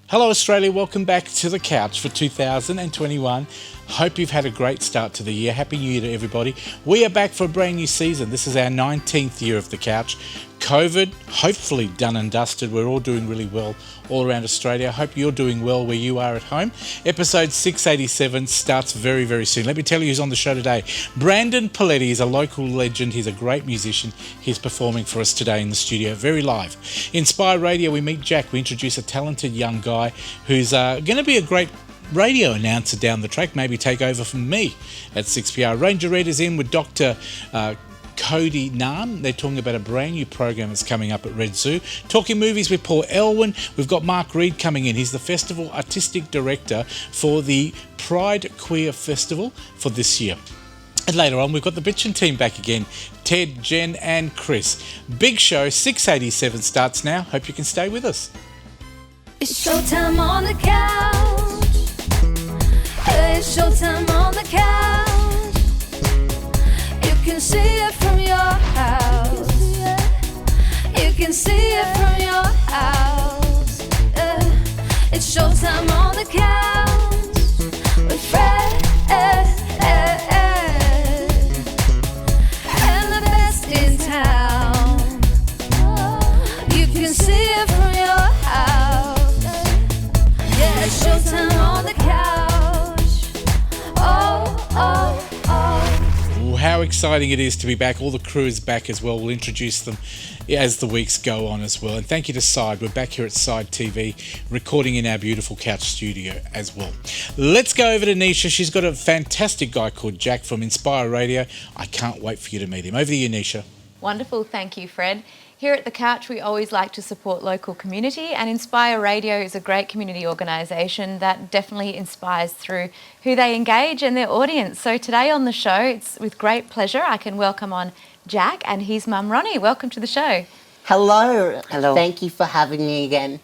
Hello Australia, welcome back to the couch for 2021. Hope you've had a great start to the year. Happy New Year to everybody. We are back for a brand new season. This is our 19th year of the couch. COVID, hopefully done and dusted. We're all doing really well all around Australia. Hope you're doing well where you are at home. Episode 687 starts very, very soon. Let me tell you who's on the show today. Brandon Paletti is a local legend. He's a great musician. He's performing for us today in the studio, very live. Inspire Radio, we meet Jack. We introduce a talented young guy who's going to be a great radio announcer down the track, maybe take over from me at 6PR. Ranger Red is in with Dr. Cody Nam. They're talking about a brand new program that's coming up at Red Zoo. Talking movies with Paul Elwyn. We've got Mark Reed coming in. He's the festival artistic director for the Pride Queer Festival for this year. And later on, we've got the Bitchin' team back again. Ted, Jen and Chris. Big show, 687 starts now. Hope you can stay with us. It's showtime on the couch. It's showtime on the couch. You can see it from your house. You can see it from your house. It's showtime on the couch with Fred and the best in town. You can see it from your house. Yeah, it's showtime on the couch. How exciting it is to be back. All the crew is back as well. We'll introduce them as the weeks go on as well. And thank you to Side. We're back here at Side TV, recording in our beautiful couch studio as well. Let's go over to Nisha. She's got a fantastic guy called Jack from Inspire Radio. I can't wait for you to meet him. Over to you, Nisha. Wonderful. Thank you, Fred. Here at The Couch, we always like to support local community, and Inspire Radio is a great community organisation that definitely inspires through who they engage and their audience. So today on the show, it's with great pleasure I can welcome on Jack and his mum Ronnie. Welcome to the show. Hello. Hello. Thank you for having me again.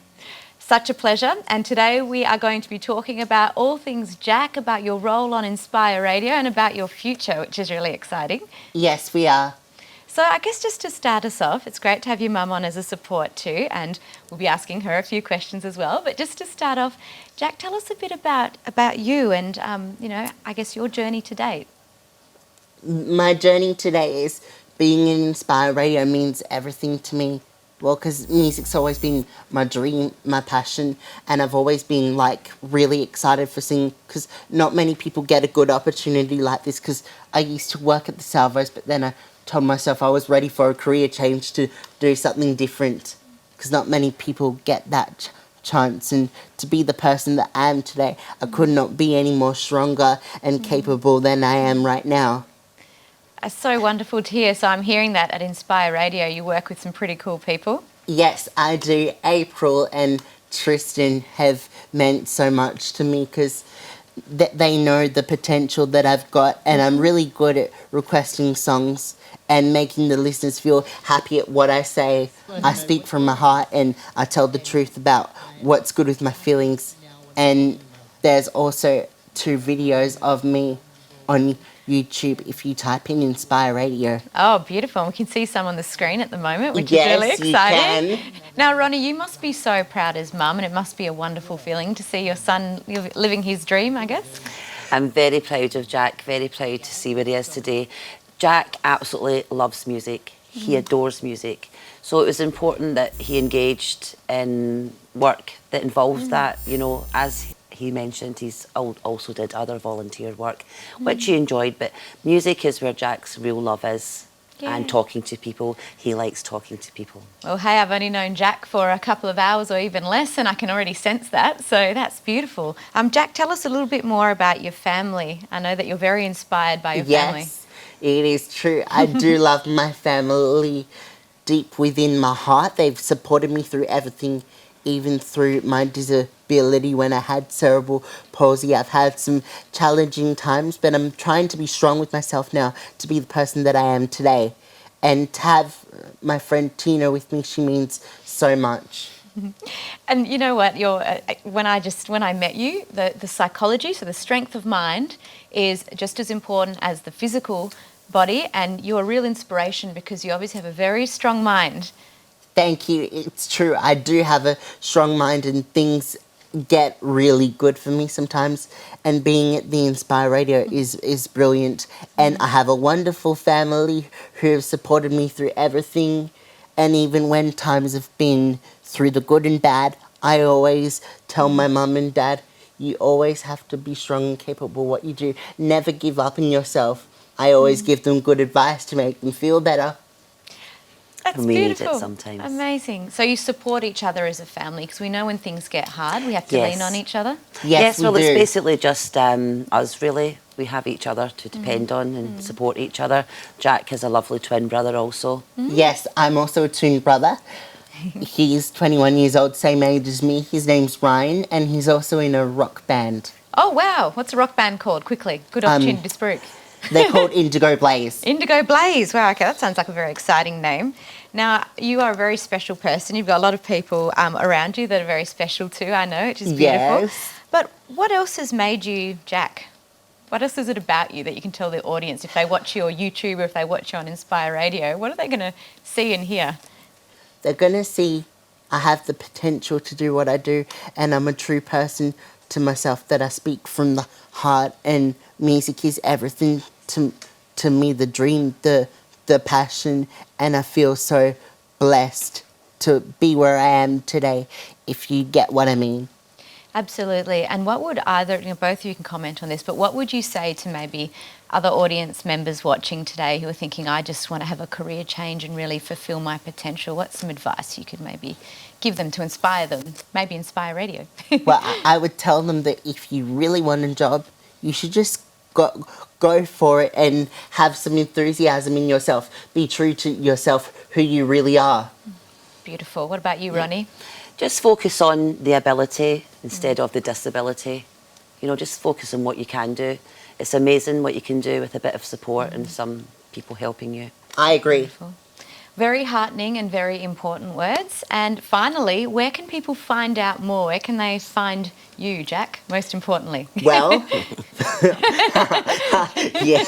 Such a pleasure. And today we are going to be talking about all things Jack, about your role on Inspire Radio and about your future, which is really exciting. Yes, we are. So I guess just to start us off, it's great to have your mum on as a support too, and we'll be asking her a few questions as well. But just to start off, Jack, tell us a bit about you and, I guess your journey to date. My journey today is being in Inspire Radio means everything to me. Well, because music's always been my dream, my passion, and I've always been, really excited for singing because not many people get a good opportunity like this because I used to work at the Salvos, but then I told myself I was ready for a career change to do something different because not many people get that chance, and to be the person that I am today, I could not be any more stronger and capable than I am right now. It's so wonderful to hear. So I'm hearing that at Inspire Radio you work with some pretty cool people. Yes, I do. April and Tristan have meant so much to me because they know the potential that I've got, and I'm really good at requesting songs and making the listeners feel happy at what I say. I speak from my heart and I tell the truth about what's good with my feelings. And there's also 2 videos of me on YouTube if you type in Inspire Radio. Oh, beautiful. We can see some on the screen at the moment, which is really exciting. You can. Now, Ronnie, you must be so proud as mum, and it must be a wonderful feeling to see your son living his dream, I guess. I'm very proud of Jack, very proud to see where he is today. Jack absolutely loves music. He adores music. So it was important that he engaged in work that involves that, as he mentioned, he's also did other volunteer work, which he enjoyed, but music is where Jack's real love is. Yeah. And talking to people. He likes talking to people. Well, hey, I've only known Jack for a couple of hours or even less, and I can already sense that, so that's beautiful. Jack, tell us a little bit more about your family. I know that you're very inspired by your family. Yes, it is true. I do love my family deep within my heart. They've supported me through everything, even through my disability when I had cerebral palsy. I've had some challenging times, but I'm trying to be strong with myself now to be the person that I am today. And to have my friend Tina with me, she means so much. And you know what? When I met you, the psychology, so the strength of mind, is just as important as the physical body, and you're a real inspiration because you obviously have a very strong mind. Thank you. It's true. I do have a strong mind, and things get really good for me sometimes, and being at the Inspire Radio is brilliant. And I have a wonderful family who have supported me through everything, and even when times have been through the good and bad, I always tell my mum and dad, you always have to be strong and capable what you do. Never give up on yourself. I always give them good advice to make them feel better. That's We need it beautiful. sometimes. Amazing. So you support each other as a family, because we know when things get hard, we have to Yes. lean on each other. Yes, we well, do. it's basically just us, really. We have each other to depend on and support each other. Jack has a lovely twin brother also. Yes, I'm also a twin brother. He's 21 years old, same age as me. His name's Ryan, and he's also in a rock band. Oh, wow. What's a rock band called? Quickly. Good opportunity to speak. They're called Indigo Blaze. Indigo Blaze. Wow, okay, that sounds like a very exciting name. Now, you are a very special person. You've got a lot of people around you that are very special too, I know, which is beautiful. Yes. But what else has made you Jack? What else is it about you that you can tell the audience if they watch your YouTube or if they watch you on Inspire Radio? What are they going to see and hear? They're going to see I have the potential to do what I do, and I'm a true person to myself, that I speak from the heart, and music is everything to me, the dream, the passion, and I feel so blessed to be where I am today, if you get what I mean. Absolutely. And what would either, both of you can comment on this, but what would you say to maybe other audience members watching today who are thinking, I just want to have a career change and really fulfill my potential? What's some advice you could maybe give them to inspire them, maybe Inspire Radio? Well, I would tell them that if you really want a job, you should just go for it and have some enthusiasm in yourself. Be true to yourself, who you really are. Beautiful. What about you, Ronnie? Just focus on the ability instead of the disability. Just focus on what you can do. It's amazing what you can do with a bit of support and some people helping you. I agree. Beautiful. Very heartening and very important words. And finally, where can people find out more? Where can they find you, Jack, most importantly? Well, yeah.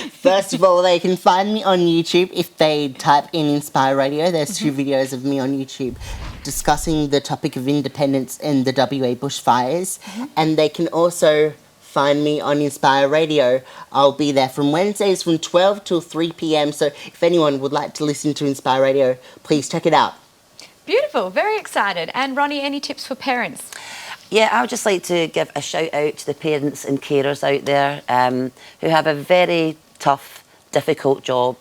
First of all, they can find me on YouTube if they type in Inspire Radio. There's 2 videos of me on YouTube discussing the topic of independence and the WA bushfires. And they can also find me on Inspire Radio. I'll be there from Wednesdays from 12 till 3 p.m. So if anyone would like to listen to Inspire Radio, please check it out. Beautiful. Very excited. And Ronnie, any tips for parents? Yeah, I would just like to give a shout out to the parents and carers out there who have a very tough, difficult job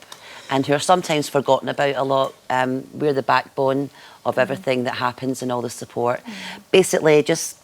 and who are sometimes forgotten about a lot. We're the backbone of everything that happens and all the support. Basically, just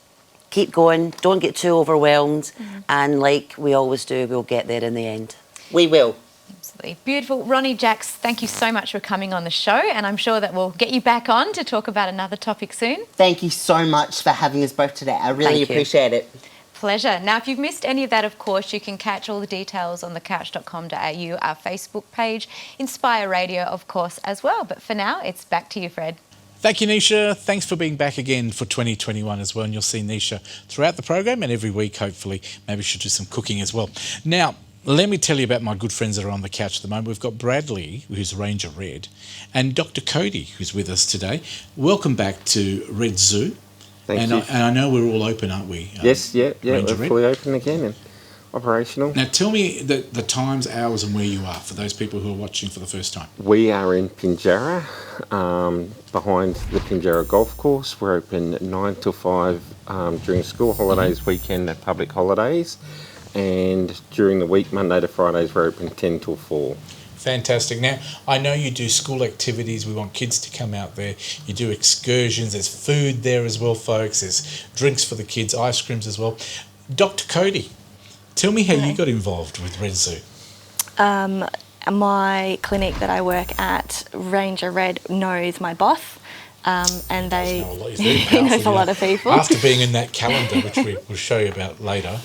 keep going, don't get too overwhelmed, and like we always do, we'll get there in the end. We will. Absolutely. Beautiful. Ronnie, Jax, thank you so much for coming on the show, and I'm sure that we'll get you back on to talk about another topic soon. Thank you so much for having us both today. I really Thank you. appreciate it. Pleasure. Now, if you've missed any of that, of course, you can catch all the details on thecouch.com.au, our Facebook page, Inspire Radio, of course, as well. But for now, it's back to you, Fred. Thank you, Nisha. Thanks for being back again for 2021 as well. And you'll see Nisha throughout the program and every week, hopefully. Maybe she'll do some cooking as well. Now, let me tell you about my good friends that are on the couch at the moment. We've got Bradley, who's Ranger Red, and Dr. Cody, who's with us today. Welcome back to Red Zoo. Thank you. And I know we're all open, aren't we? Yes, yeah, Ranger we're Red. fully open again and operational. Now, tell me the times, hours, and where you are for those people who are watching for the first time. We are in Pinjarra, behind the Pinjarra Golf Course. We're open 9 till 5 during school holidays, weekend and public holidays. And during the week, Monday to Fridays, we're open 10 till 4. Fantastic. Now, I know you do school activities. We want kids to come out there. You do excursions. There's food there as well, folks. There's drinks for the kids, ice creams as well. Dr. Cody, tell me how you got involved with Red Zoo. My clinic that I work at, Ranger Red, knows my boss. And they he knows a lot of people. After being in that calendar, which we will show you about later,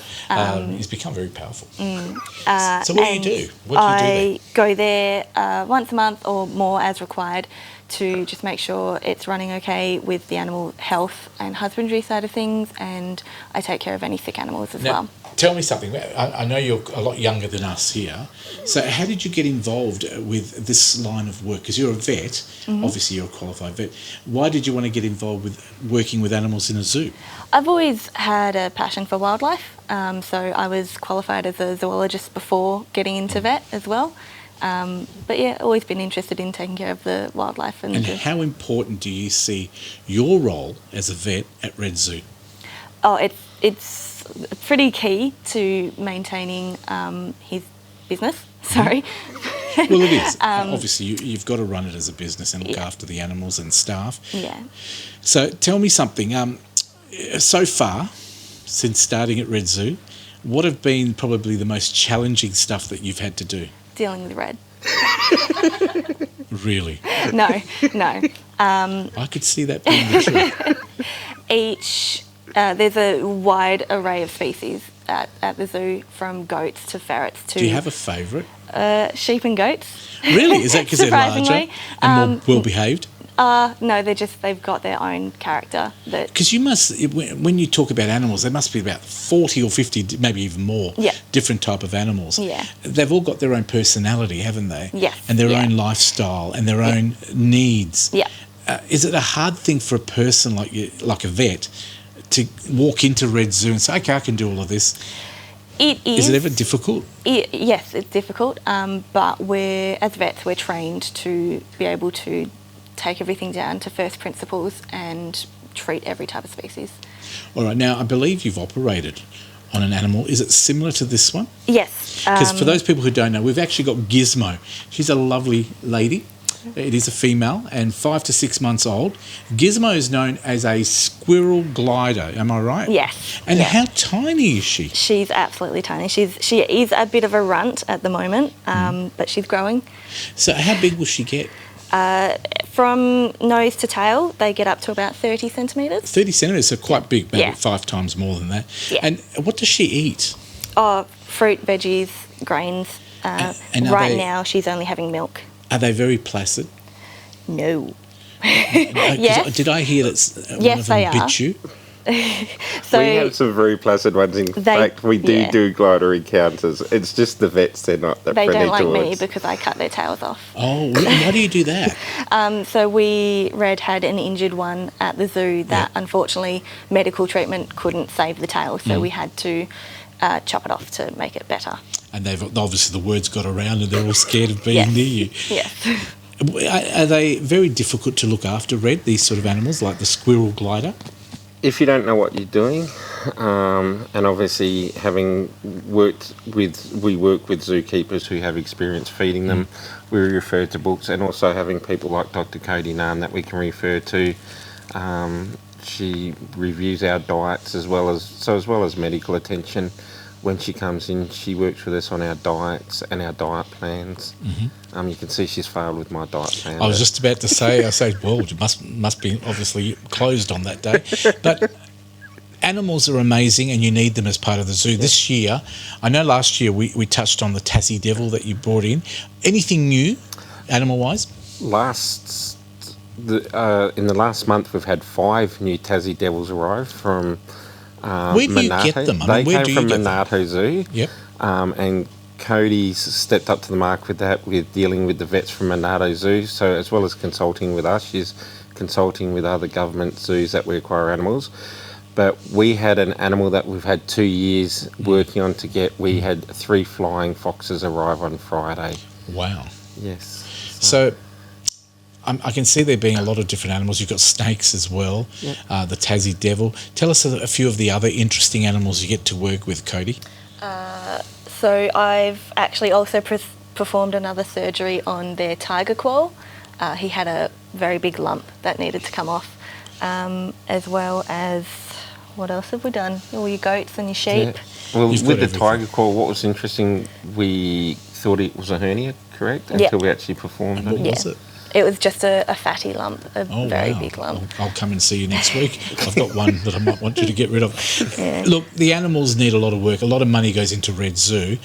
he's become very powerful. So what do you do? What do you do I go there once a month or more as required to just make sure it's running okay with the animal health and husbandry side of things, and I take care of any sick animals as well. tell me something. I know you're a lot younger than us here. So how did you get involved with this line of work? Because you're a vet. Obviously, you're a qualified vet. Why did you want to get involved with working with animals in a zoo? I've always had a passion for wildlife. So I was qualified as a zoologist before getting into vet as well. But yeah, always been interested in taking care of the wildlife. And how important do you see your role as a vet at Red Zoo? Oh, it's pretty key to maintaining his business. Sorry. Well, it is. Obviously, you've got to run it as a business and look after the animals and staff. Yeah. So tell me something. So far, since starting at Red Zoo, what have been probably the most challenging stuff that you've had to do? Dealing with red. Really? No. I could see that being the truth. There's a wide array of species at the zoo, from goats to ferrets to... Do you have a favourite? Sheep and goats. Really? Is that because they're larger Surprisingly. and more well-behaved? No, they've got their own character. Because you must, when you talk about animals, there must be about 40 or 50, maybe even more, different type of animals. Yeah. They've all got their own personality, haven't they? Yes. And their own lifestyle and their own needs. Yeah. Is it a hard thing for a person like you, like a vet, to walk into Red Zoo and say, okay, I can do all of this? It is. Is it ever difficult? Yes, it's difficult. But as vets, we're trained to be able to take everything down to first principles and treat every type of species. All right. Now, I believe you've operated on an animal. Is it similar to this one? Yes. Because for those people who don't know, we've actually got Gizmo. She's a lovely lady. It is a female and 5 to 6 months old. Gizmo is known as a squirrel glider. Am I right? Yes. And how tiny is she? She's absolutely tiny. She is a bit of a runt at the moment, but she's growing. So how big will she get? From nose to tail, they get up to about 30 centimetres. 30 centimetres, so quite big, maybe 5 times more than that. Yeah. And what does she eat? Oh, fruit, veggies, grains. And right now, she's only having milk. Are they very placid? No. Yes. Did I hear that one of them bit you? So we have some very placid ones. In fact, we do glider encounters. It's just the vets, they're not that friendly towards. They don't like me towards. because I cut their tails off. Oh, really? Why do you do that? So Red had an injured one at the zoo that unfortunately medical treatment couldn't save the tail, so we had to chop it off to make it better. And they've obviously the word's got around and they're all scared of being near you. Yes. Are they very difficult to look after, Red, these sort of animals, like the squirrel glider? If you don't know what you're doing, and obviously we work with zookeepers who have experience feeding them, we refer to books, and also having people like Dr. Cody Nahn that we can refer to. She reviews our diets as well as medical attention. When she comes in, she works with us on our diets and our diet plans. You can see she's failed with my diet plan. I was just about to say, well, it must be obviously closed on that day. But animals are amazing and you need them as part of the zoo. This year, I know last year we touched on the Tassie Devil that you brought in. Anything new, animal-wise? In the last month, we've had 5 new Tassie Devils arrive from... where do you get them? They came from Minato Zoo. Yep. And Cody's stepped up to the mark with that, with dealing with the vets from Minato Zoo. So as well as consulting with us, she's consulting with other government zoos that we acquire animals. But we had an animal that we've had 2 years working on to get. We had 3 flying foxes arrive on Friday. Wow. Yes. So I can see there being a lot of different animals. You've got snakes as well, the Tassie Devil. Tell us a few of the other interesting animals you get to work with, Cody. So I've actually also performed another surgery on their tiger quoll. He had a very big lump that needed to come off, as well as, what else have we done? All your goats and your sheep. Yeah. Well, with the tiger quoll, what was interesting, we thought it was a hernia, correct? Until we actually performed it. What was it? It was just a fatty lump, a Oh, very wow. big lump. I'll come and see you next week. I've got one that I might want you to get rid of. Yeah. Look, the animals need a lot of work. A lot of money goes into Red Zoo.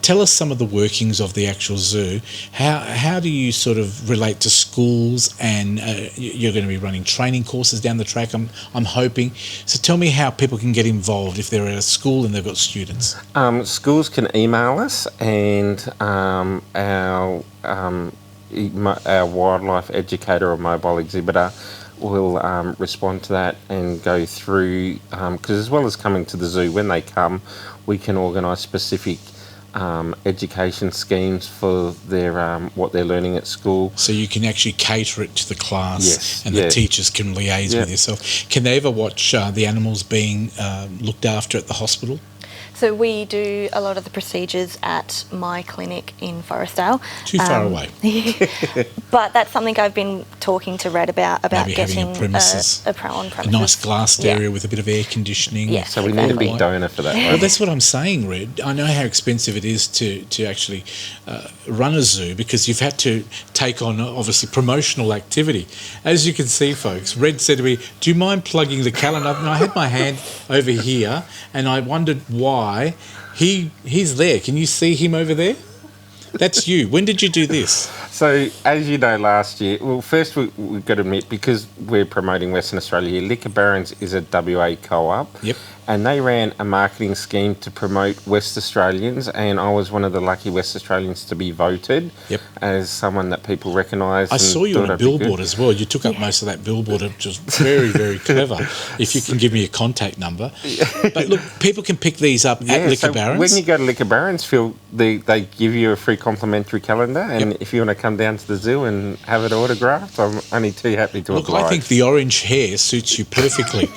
Tell us some of the workings of the actual zoo. How do you sort of relate to schools, and you're going to be running training courses down the track, I'm hoping. So tell me how people can get involved if they're at a school and they've got students. Schools can email us, and our wildlife educator or mobile exhibitor will respond to that and go through, because as well as coming to the zoo, when they come, we can organise specific education schemes for their what they're learning at school. So you can actually cater it to the class, Yes, and yeah. the teachers can liaise with yourself. Can they ever watch the animals being looked after at the hospital? So we do a lot of the procedures at my clinic in Forestdale. Too far away. But that's something I've been talking to Red about Maybe having getting a premises. on premises. A nice glassed Yeah. area with a bit of air conditioning. Yeah. So we need a Exactly. big donor for that. Well, that's what I'm saying, Red. I know how expensive it is to actually run a zoo, because you've had to take on, obviously, promotional activity. As you can see, folks, Red said to me, do you mind plugging the calendar up? And I had my hand over here, and I wondered why. He's there. Can you see him over there? That's you. When did you do this? So, as you know, last year, well, first we've got to admit, because we're promoting Western Australia here, Liquor Barons is a WA co-op. Yep. And they ran a marketing scheme to promote West Australians, and I was one of the lucky West Australians to be voted as someone that people recognise. I saw you on a billboard as well. You took up most of that billboard, which was very, very clever. If you can give me a contact number. But look, people can pick these up at Liquor Barons. When you go to Liquor Barons, Phil, they give you a free complimentary calendar, and if you want to come down to the zoo and have it autographed, I'm only too happy to Look, oblige. I think the orange hair suits you perfectly.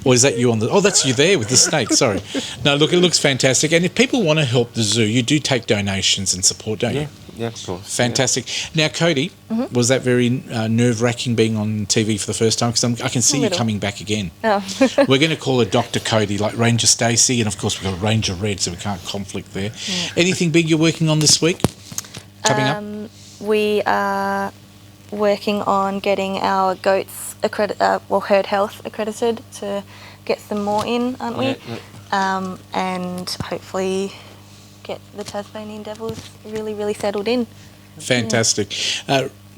Or is that you on the... Oh, that's you there with the snake, sorry. No, look, it looks fantastic. And if people want to help the zoo, you do take donations and support, don't you? Yeah, of course. Fantastic. Now, Cody, was that very nerve-wracking being on TV for the first time? Because I can see you coming back again. Oh. We're going to call her Dr. Cody, like Ranger Stacey, and of course we've got Ranger Red, so we can't conflict there. Anything big you're working on this week? Coming up? We are working on getting our goats herd health accredited to get some more in, aren't we? And hopefully get the Tasmanian Devils really, really settled in. Fantastic.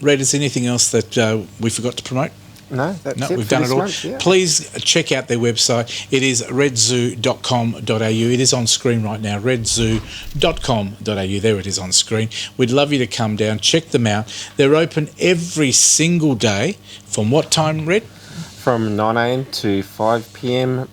Red, is there anything else that we forgot to promote? No, that's it. We've for done it this all. month, yeah. Please check out their website. It is redzoo.com.au. It is on screen right now, redzoo.com.au. There it is on screen. We'd love you to come down, check them out. They're open every single day. From what time, Red? From 9 a.m. to 5 p.m,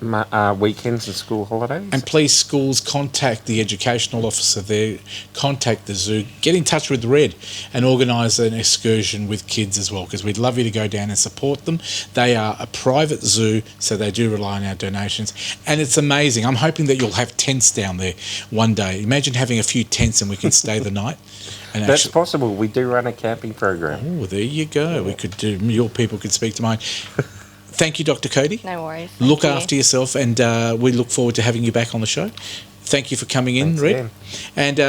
weekends and school holidays. And please, schools, contact the educational officer there, contact the zoo, get in touch with Red and organise an excursion with kids as well, because we'd love you to go down and support them. They are a private zoo, so they do rely on our donations. And it's amazing. I'm hoping that you'll have tents down there one day. Imagine having a few tents and we can stay the night. And That's possible. We do run a camping program. Oh, there you go. We could do, your people could speak to mine. Thank you, Dr. Cody. No worries. Look Thank you. after yourself, and we look forward to having you back on the show. Thank you for coming in, Thanks, Red. And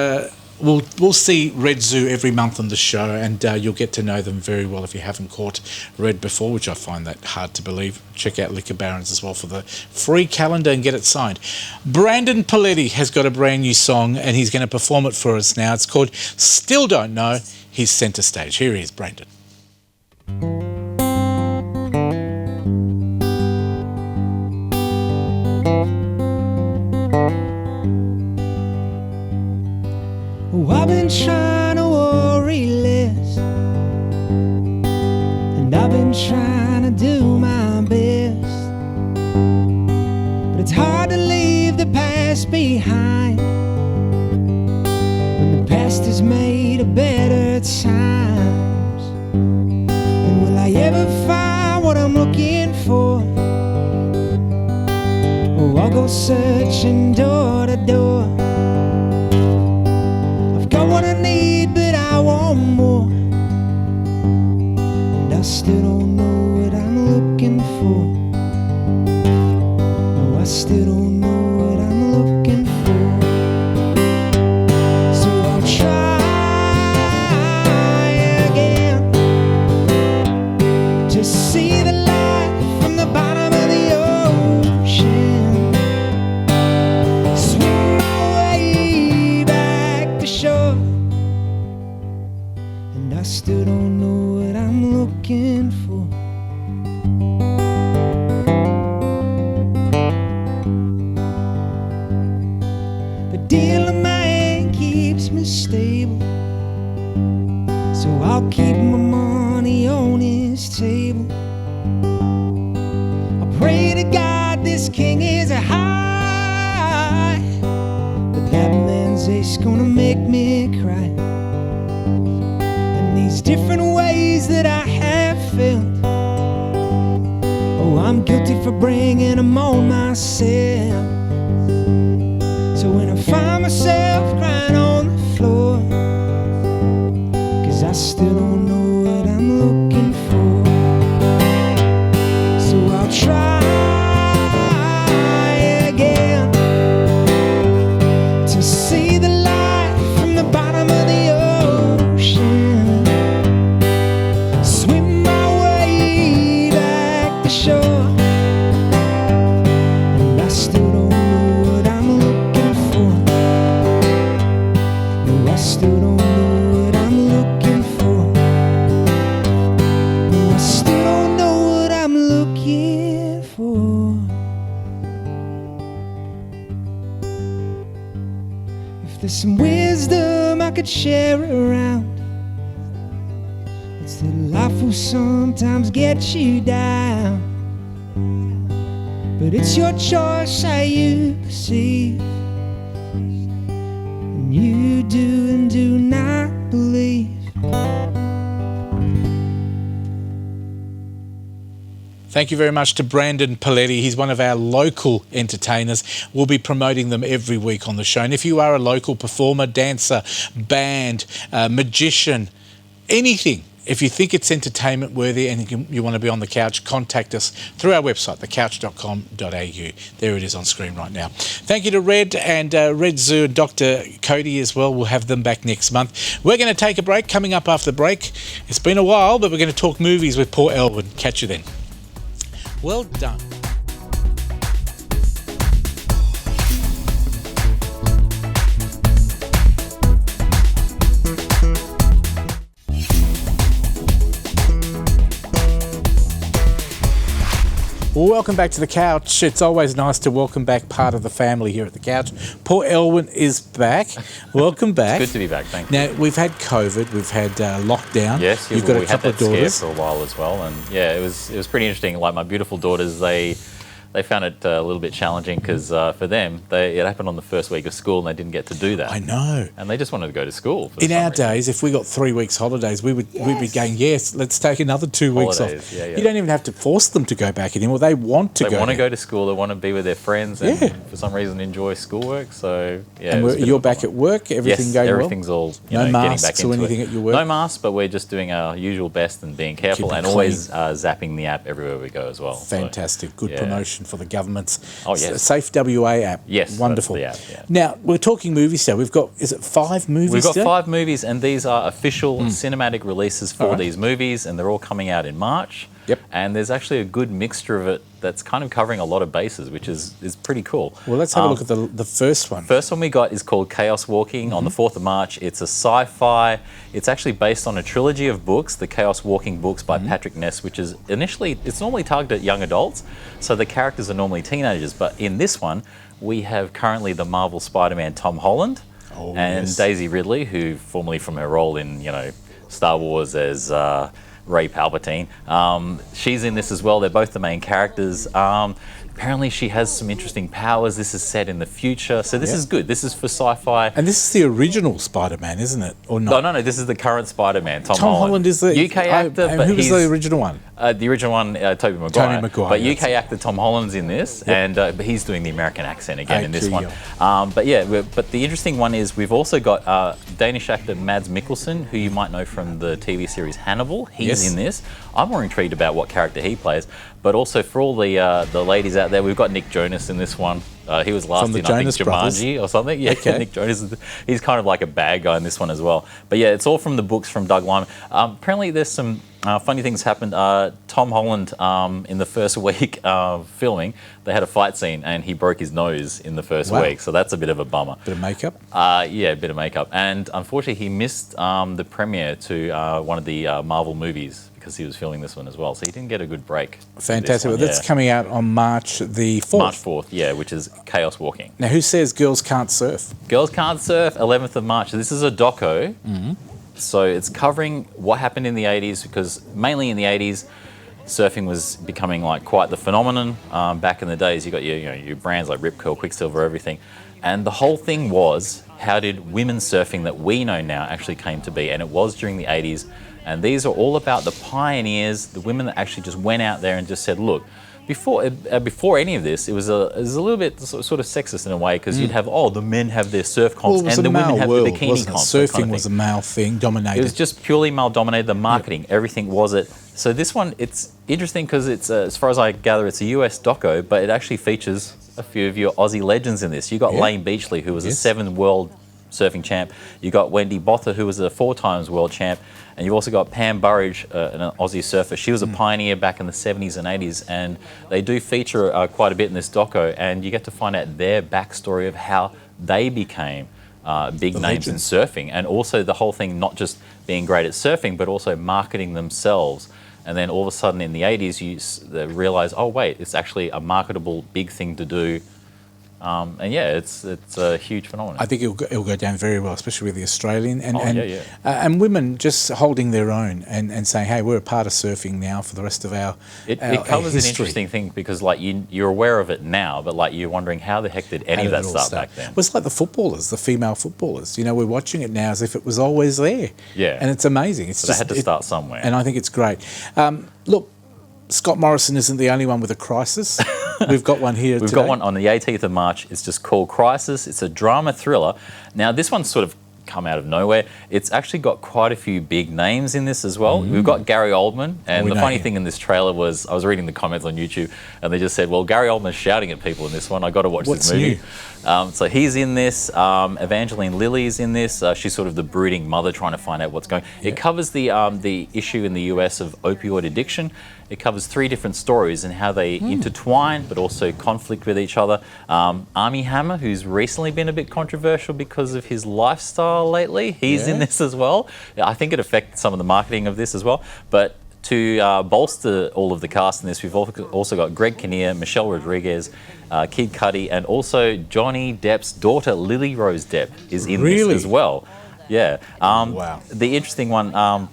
we'll see Red Zoo every month on the show, and you'll get to know them very well if you haven't caught Red before, which I find that hard to believe. Check out Liquor Barons as well for the free calendar and get it signed. Brandon Paletti has got a brand new song, and he's going to perform it for us now. It's called Still Don't Know. He's centre stage. Here he is, Brandon. Oh, I've been trying to worry less, and I've been trying to do my best, but it's hard to leave the past behind when the past is made of better times. And will I ever find what I'm looking for? Oh, I'll go searching door to door. Got what I need, but I want more, and I still don't know what I'm looking for. No, I still don't know what I'm looking for. So I'll try again. is high, but that man's ace gonna make me cry. And these different ways that I have felt, oh, I'm guilty for bringing them on myself. So when I find myself crying on the floor, 'cause I still don't know what I'm looking for, so I'll try again to see the light from the bottom of the ocean, swim my way back to shore, and I still don't know what I'm looking for. No, I still don't know what I'm looking for. No, I still don't know what I'm looking for. If there's some wisdom I could share around, it's that life will sometimes get you down, but it's your choice how you perceive, and you do and do not believe. Thank you very much to Brandon Paletti. He's one of our local entertainers. We'll be promoting them every week on the show. And if you are a local performer, dancer, band, magician, anything, if you think it's entertainment worthy and you want to be on the couch, contact us through our website, thecouch.com.au. There it is on screen right now. Thank you to Red and Red Zoo and Dr. Cody as well. We'll have them back next month. We're going to take a break. Coming up after the break, it's been a while, but we're going to talk movies with Paul Elwin. Catch you then. Well done. Welcome back to the couch. It's always nice to welcome back part of the family here at the couch. Paul Elwin is back. Welcome back. It's good to be back, thank you. Now, we've had COVID, we've had lockdown. Yes, you've got a couple of daughters. Scare for a while as well, and yeah, it was pretty interesting. Like my beautiful daughters, they found it a little bit challenging because for them, it happened on the first week of school and they didn't get to do that. I know. And they just wanted to go to school. In our days, if we got 3 weeks holidays, we'd be going, yes, let's take another 2 weeks off. Yeah, yeah. You don't even have to force them to go back anymore. They want to go. They want to go to school. They want to be with their friends and for some reason enjoy schoolwork. So yeah. And you're back at work. Everything going well. Everything's all no masks getting back or into anything it. at your work. No masks, but we're just doing our usual best and being careful and always zapping the app everywhere we go as well. Fantastic. Good promotion for the government's Safe WA app. Yes, wonderful. That's the app, yeah. Now we're talking movies. So we've got, is it 5 movies? We've got today? 5 movies, and these are official cinematic releases for these movies, and they're all coming out in March. Yep. And there's actually a good mixture of it that's kind of covering a lot of bases, which is pretty cool. Well, let's have a look at the first one. First one we got is called Chaos Walking on the 4th of March. It's a sci-fi. It's actually based on a trilogy of books, the Chaos Walking books by Patrick Ness, which is it's normally targeted at young adults, so the characters are normally teenagers. But in this one, we have currently the Marvel Spider-Man Tom Holland and Daisy Ridley, who formerly from her role in, Star Wars as Ray Palpatine. She's in this as well. They're both the main characters. Apparently she has some interesting powers. This is set in the future. So this is good. This is for sci-fi. And this is the original Spider-Man, isn't it? Or not? No. This is the current Spider-Man, Tom Holland. Holland Is the UK actor. But who was the original one? The original one, Tobey Maguire. But UK actor Tom Holland's in this, and but he's doing the American accent again in this one. But the interesting one is we've also got Danish actor Mads Mikkelsen, who you might know from the TV series Hannibal. He's in this. I'm more intrigued about what character he plays. But also for all the ladies out there, we've got Nick Jonas in this one. He was last in, I think, Jumanji or something. Yeah, okay. Nick Jonas, he's kind of like a bad guy in this one as well. But yeah, it's all from the books from Doug Liman. Apparently there's some funny things happened. Tom Holland, in the first week of filming, they had a fight scene and he broke his nose in the first week. So that's a bit of a bummer. Bit of makeup? Yeah, a bit of makeup. And unfortunately, he missed the premiere to one of the Marvel movies, because he was filming this one as well. So he didn't get a good break. Fantastic. Well, that's coming out on March the 4th. March 4th, yeah, which is Chaos Walking. Now, who says Girls Can't Surf? Girls Can't Surf, 11th of March. This is a doco. So it's covering what happened in the 80s, because mainly in the 80s, surfing was becoming like quite the phenomenon. Back in the days, you got your brands like Rip Curl, Quicksilver, everything. And the whole thing was, how did women's surfing that we know now actually came to be? And it was during the 80s. And these are all about the pioneers, the women that actually just went out there and just said, look, before any of this, it was a little bit sort of sexist in a way, because you'd have, the men have their surf comps and the women have the bikini comps. Surfing was a male thing, dominated. It was just purely male dominated, the marketing, everything was it. So this one, it's interesting because it's, as far as I gather, it's a US doco, but it actually features a few of your Aussie legends in this. You got Lane Beachley, who was a 7 world surfing champ. You got Wendy Botha, who was a 4 times world champ. And you've also got Pam Burridge, an Aussie surfer. She was a pioneer back in the 70s and 80s, and they do feature quite a bit in this doco, and you get to find out their backstory of how they became big names in surfing, and also the whole thing not just being great at surfing, but also marketing themselves. And then all of a sudden in the 80s, you realise, oh wait, it's actually a marketable big thing to do. And yeah, it's a huge phenomenon. I think it'll go down very well, especially with the Australian and women just holding their own and saying, hey, we're a part of surfing now for the rest of our It covers an interesting thing, because like you're aware of it now, but like you're wondering how the heck did any of that start back then? Well, it's like the footballers, the female footballers. You know, we're watching it now as if it was always there. Yeah. And it's amazing. So they had to start somewhere. And I think it's great. Look, Scott Morrison isn't the only one with a crisis. We've got one here We've got one on the 18th of March. It's just called Crisis. It's a drama thriller. Now, this one's sort of come out of nowhere. It's actually got quite a few big names in this as well. We've got Gary Oldman, and the funny thing in this trailer was, I was reading the comments on YouTube, and they just said, well, Gary Oldman's shouting at people in this one. I got to watch this movie. So he's in this. Evangeline Lilly's in this. She's sort of the brooding mother trying to find out what's going on. It covers the issue in the US of opioid addiction. It covers 3 different stories and how they intertwine, but also conflict with each other. Armie Hammer, who's recently been a bit controversial because of his lifestyle lately, he's in this as well. I think it affected some of the marketing of this as well. But to bolster all of the cast in this, we've also got Greg Kinnear, Michelle Rodriguez, Kid Cudi, and also Johnny Depp's daughter, Lily Rose Depp, is in this as well. Yeah. Wow. The interesting one...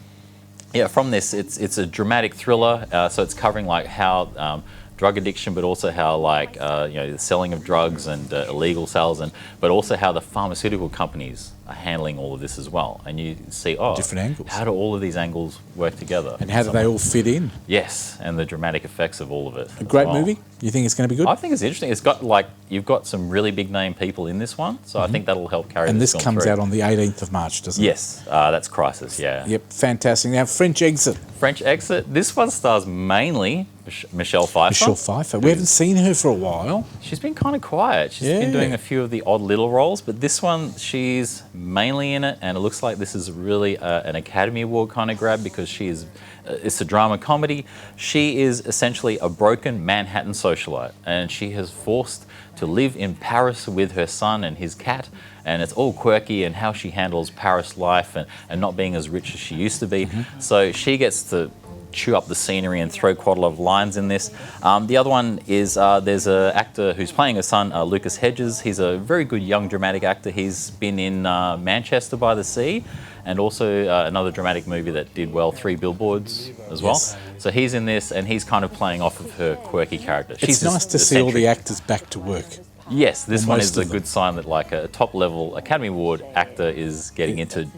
from this, it's a dramatic thriller, so it's covering like how drug addiction, but also how like the selling of drugs and illegal sales, but also how the pharmaceutical companies are handling all of this as well. And you see, different angles. How do all of these angles work together? And how do they all fit in? Yes, and the dramatic effects of all of it. A great movie? You think it's going to be good? I think it's interesting. It's got you've got some really big name people in this one, so I think that'll help carry and this this film comes through. out on the 18th of March, doesn't it? Yes, that's Crisis, yeah. Yep, fantastic. Now, French Exit. French Exit. This one stars mainly Michelle Pfeiffer. Michelle Pfeiffer. We haven't seen her for a while. She's been kind of quiet. She's been doing a few of the odd little roles, but this one, she's mainly in it, and it looks like this is really an Academy Award kind of grab, because she is... it's a drama comedy. She is essentially a broken Manhattan socialite, and she has forced to live in Paris with her son and his cat, and it's all quirky and how she handles Paris life and not being as rich as she used to be. So she gets to chew up the scenery and throw quite a lot of lines in this. The other one is there's an actor who's playing her son, Lucas Hedges. He's a very good young dramatic actor. He's been in Manchester by the Sea, and also another dramatic movie that did well, 3 Billboards as well. So he's in this, and he's kind of playing off of her quirky character. It's nice to see all the actors back to work. Yes, this one is a good sign that like a top-level Academy Award actor is getting into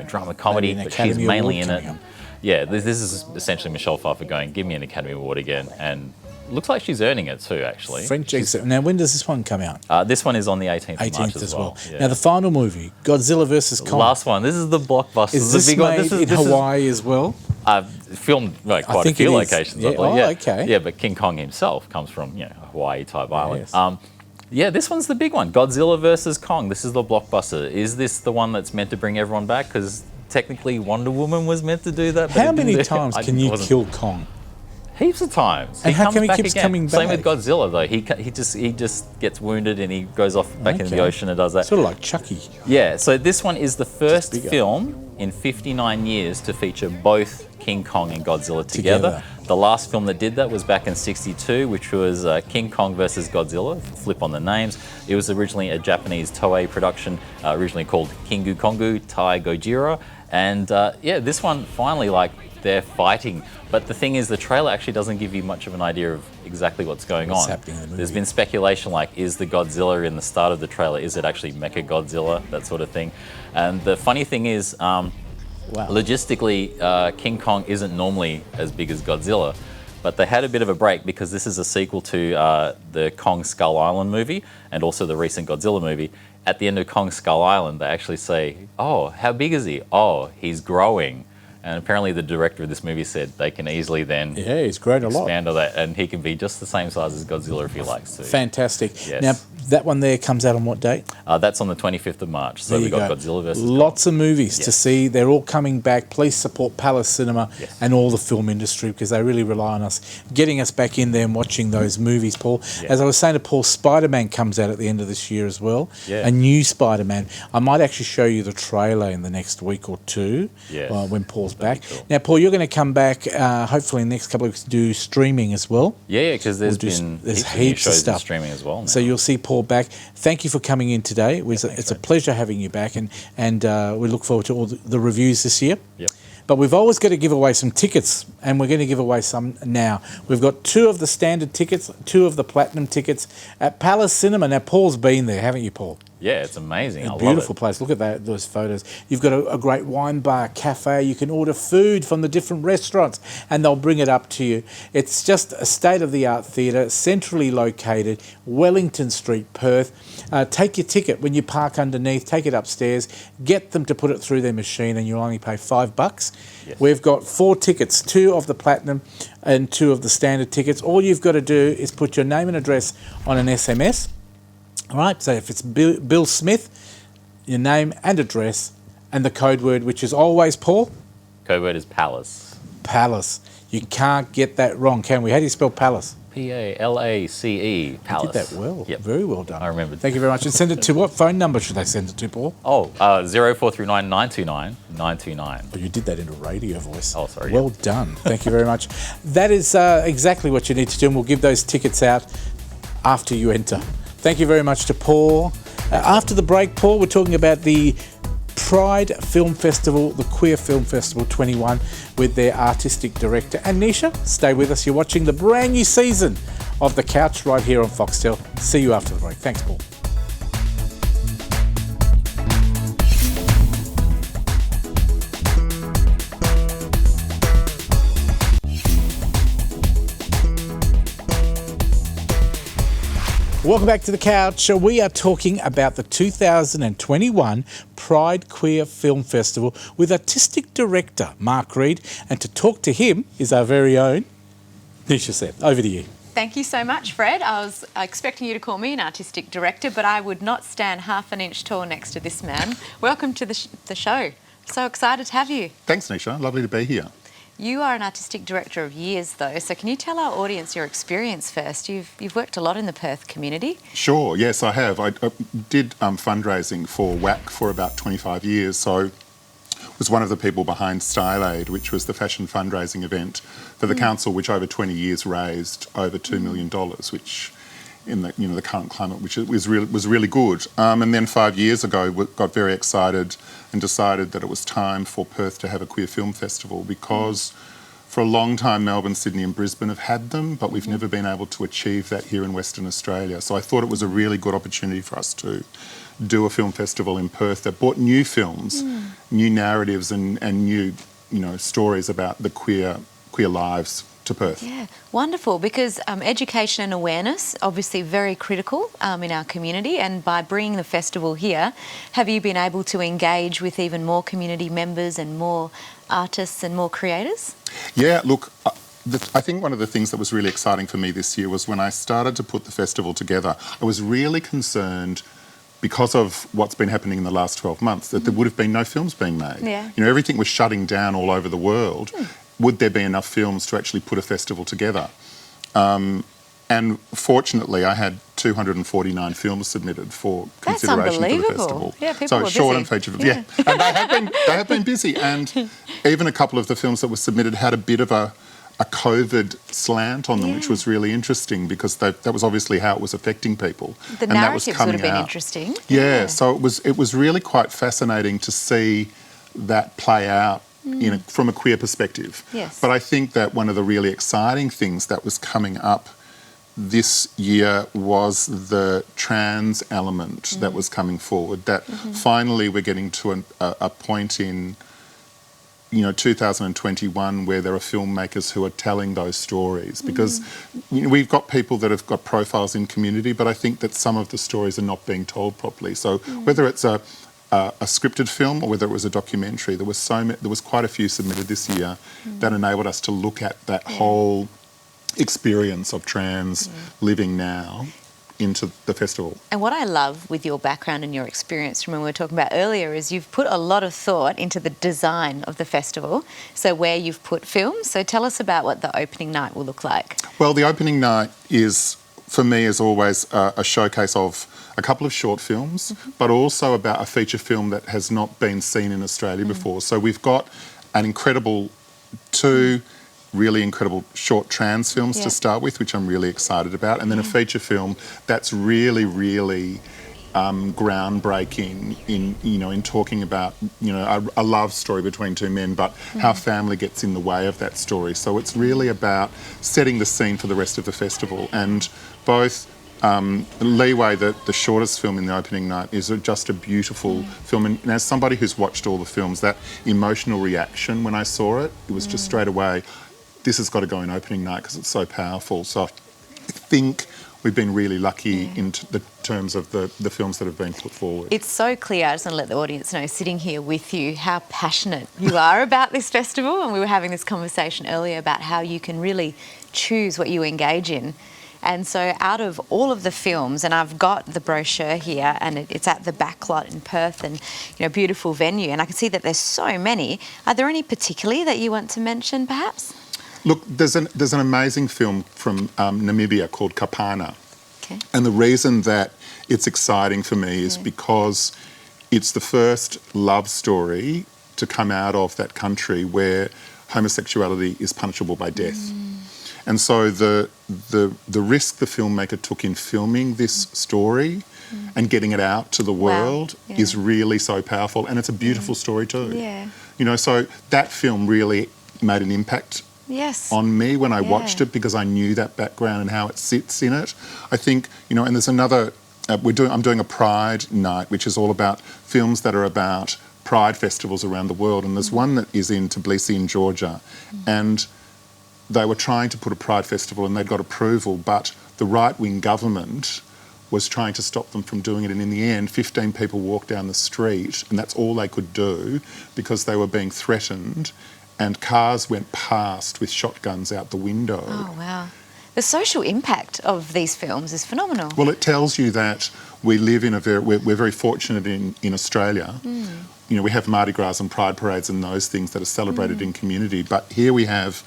drama comedy, but she's mainly in it. Yeah, this is essentially Michelle Pfeiffer going, give me an Academy Award again, and looks like she's earning it too, actually. French Exit. Now, when does this one come out? This one is on the 18th of March as well. Yeah. Now, the final movie, Godzilla vs. Kong. Last one. This is the blockbuster. Is this made in Hawaii as well? Filmed quite a few locations, I believe. Okay. Yeah, but King Kong himself comes from a Hawaii-type island. Yes. This one's the big one. Godzilla vs. Kong. This is the blockbuster. Is this the one that's meant to bring everyone back? Because technically Wonder Woman was meant to do that. But how many times can you kill Kong? Heaps of times. And how come he keeps coming back? Same with Godzilla though. He just gets wounded and he goes off back into the ocean and does that. Sort of like Chucky. Yeah. So this one is the first film in 59 years to feature both King Kong and Godzilla together. The last film that did that was back in '62, which was King Kong versus Godzilla. Flip on the names. It was originally a Japanese Toei production, originally called Kingu Kongu Tai Gojira. And this one finally, they're fighting But the thing is, the trailer actually doesn't give you much of an idea of exactly what's going What's on. happening in the movie. There's been speculation like, is the Godzilla in the start of the trailer, is it actually Mecha Godzilla, that sort of thing. And the funny thing is, logistically, King Kong isn't normally as big as Godzilla, but they had a bit of a break because this is a sequel to the Kong Skull Island movie and also the recent Godzilla movie. At the end of Kong Skull Island, they actually say, oh, how big is he? Oh, he's growing. And apparently the director of this movie said they can easily then he's grown a lot. expand on that, and he can be just the same size as Godzilla if he likes to. Fantastic. Yes. Now, that one there comes out on what date? That's on the 25th of March. So There we you got go. Godzilla versus Lots of movies to Yes. see. They're all coming back. Please support Palace Cinema Yes. and all the film industry because they really rely on us, getting us back in there and watching those movies, Paul. Yeah. As I was saying to Paul, Spider-Man comes out at the end of this year as well. Yeah. A new Spider-Man. I might actually show you the trailer in the next week or two Yes. when Paul's back. That'd be cool. Now, Paul, you're going to come back hopefully in the next couple of weeks to do streaming as well. Yeah, because there's We'll do been there's heaps of new heaps of shows stuff. in streaming as well now. So you'll see Paul back. Thank you for coming in today. It's a pleasure having you back, and we look forward to all the reviews this year. Yep. But we've always got to give away some tickets, and we're going to give away some now. We've got 2 of the standard tickets, 2 of the platinum tickets at Palace Cinema. Now, Paul's been there, haven't you, Paul? Yeah, it's amazing. I A beautiful love it. place. Look at those photos. You've got a great wine bar, cafe. You can order food from the different restaurants and they'll bring it up to you. It's just a state-of-the-art theatre, centrally located, Wellington Street, Perth. Take your ticket when you park underneath, take it upstairs, get them to put it through their machine and you'll only pay $5. Yes. We've got 4 tickets, 2 of the platinum and 2 of the standard tickets. All you've got to do is put your name and address on an SMS. All right, so if it's Bill Smith, your name and address, and the code word, which is always, Paul? Code word is Palace. Palace. You can't get that wrong, can we? How do you spell Palace? P-A-L-A-C-E, Palace. You did that well. Yep. Very well done. I remembered. Thank you very much. And send it to what phone number should they send it to, Paul? 0439 929 929. Oh, you did that in a radio voice. Oh, sorry, Well done. Thank you very much. That is exactly what you need to do, and we'll give those tickets out after you enter. Thank you very much to Paul. After the break, Paul, we're talking about the Pride Film Festival, the Queer Film Festival 21, with their artistic director. And Nisha, stay with us. You're watching the brand new season of The Couch right here on Foxtel. See you after the break. Thanks, Paul. Welcome back to The Couch. We are talking about the 2021 Pride Queer Film Festival with artistic director Mark Reed. And to talk to him is our very own Nisha Seth. Over to you. Thank you so much, Fred. I was expecting you to call me an artistic director, but I would not stand half an inch tall next to this man. Welcome to the show. So excited to have you. Thanks, Nisha. Lovely to be here. You are an artistic director of years, though, so can you tell our audience your experience first? You've worked a lot in the Perth community. Sure, yes, I have. I did fundraising for WAC for about 25 years, so was one of the people behind Style Aid, which was the fashion fundraising event for the council, which over 20 years raised over $2 million, which in the current climate, which was really good. And then 5 years ago, we got very excited and decided that it was time for Perth to have a queer film festival because for a long time Melbourne, Sydney and Brisbane have had them, but we've never been able to achieve that here in Western Australia. So I thought it was a really good opportunity for us to do a film festival in Perth that brought new films, new narratives and new stories about the queer lives to Perth. Yeah, wonderful, because education and awareness, obviously very critical in our community, and by bringing the festival here, have you been able to engage with even more community members and more artists and more creators? Yeah, look, I think one of the things that was really exciting for me this year was when I started to put the festival together, I was really concerned because of what's been happening in the last 12 months, that there would have been no films being made. Yeah. Everything was shutting down all over the world. Would there be enough films to actually put a festival together? And fortunately, I had 249 films submitted for consideration for the festival. Yeah, people so were short busy. and featured. Yeah, and they have been busy. And even a couple of the films that were submitted had a bit of a COVID slant on them, which was really interesting because that was obviously how it was affecting people. The and that was narratives would coming have been out. interesting. Yeah, so it was really quite fascinating to see that play out from a queer perspective. Yes. But I think that one of the really exciting things that was coming up this year was the trans element that was coming forward, that finally we're getting to a point in 2021 where there are filmmakers who are telling those stories, because we've got people that have got profiles in community, but I think that some of the stories are not being told properly. So whether it's a scripted film or whether it was a documentary, there was quite a few submitted this year that enabled us to look at that whole experience of trans living now into the festival. And what I love with your background and your experience from when we were talking about earlier is you've put a lot of thought into the design of the festival, so where you've put films. So tell us about what the opening night will look like. Well, the opening night is, for me, is always a showcase of a couple of short films, but also about a feature film that has not been seen in Australia before. So we've got an incredible two really incredible short trans films to start with, which I'm really excited about, and then a feature film that's really, really groundbreaking in talking about a love story between two men, but how family gets in the way of that story. So it's really about setting the scene for the rest of the festival. And both Leeway, the shortest film in the opening night, is just a beautiful film. And as somebody who's watched all the films, that emotional reaction when I saw it, it was just straight away, this has got to go in opening night because it's so powerful. So I think we've been really lucky in the terms of the films that have been put forward. It's so clear, I just want to let the audience know, sitting here with you, how passionate you are about this festival. And we were having this conversation earlier about how you can really choose what you engage in. And so out of all of the films, and I've got the brochure here, and it's at the Backlot in Perth, and beautiful venue, and I can see that there's so many. Are there any particularly that you want to mention, perhaps? Look, there's an amazing film from Namibia called Kapana. Okay. And the reason that it's exciting for me is because it's the first love story to come out of that country where homosexuality is punishable by death. And so the risk the filmmaker took in filming this story and getting it out to the world is really so powerful, and it's a beautiful story too. Yeah. So that film really made an impact on me when I watched it, because I knew that background and how it sits in it. I think, and there's another, I'm doing a Pride night, which is all about films that are about Pride festivals around the world, and there's one that is in Tbilisi in Georgia, and they were trying to put a Pride festival and they'd got approval, but the right-wing government was trying to stop them from doing it, and in the end 15 people walked down the street and that's all they could do because they were being threatened, and cars went past with shotguns out the window. Oh, wow. The social impact of these films is phenomenal. Well, it tells you that we live in we're very fortunate in Australia. We have Mardi Gras and Pride parades and those things that are celebrated in community, but here we have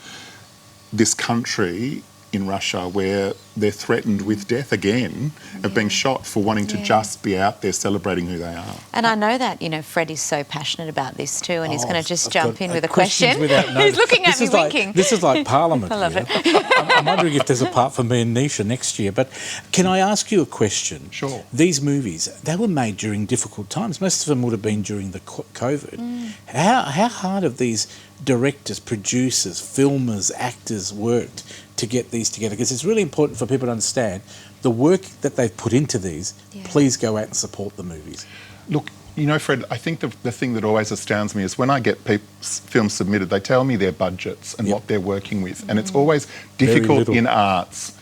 this country in Russia where they're threatened with death again of being shot for wanting to just be out there celebrating who they are. And I know that, Fred is so passionate about this too, and he's going to just jump in with a questions question. without notice. He's looking at me winking. This is like Parliament. I love here. it. I'm wondering if there's a part for me and Nisha next year. But can I ask you a question? Sure. These movies, they were made during difficult times. Most of them would have been during the COVID. How hard have these directors, producers, filmers, actors worked to get these together? Because it's really important for people to understand the work that they've put into these. Please go out and support the movies. Look, Fred, I think the thing that always astounds me is when I get films submitted, they tell me their budgets and what they're working with, and it's always difficult in arts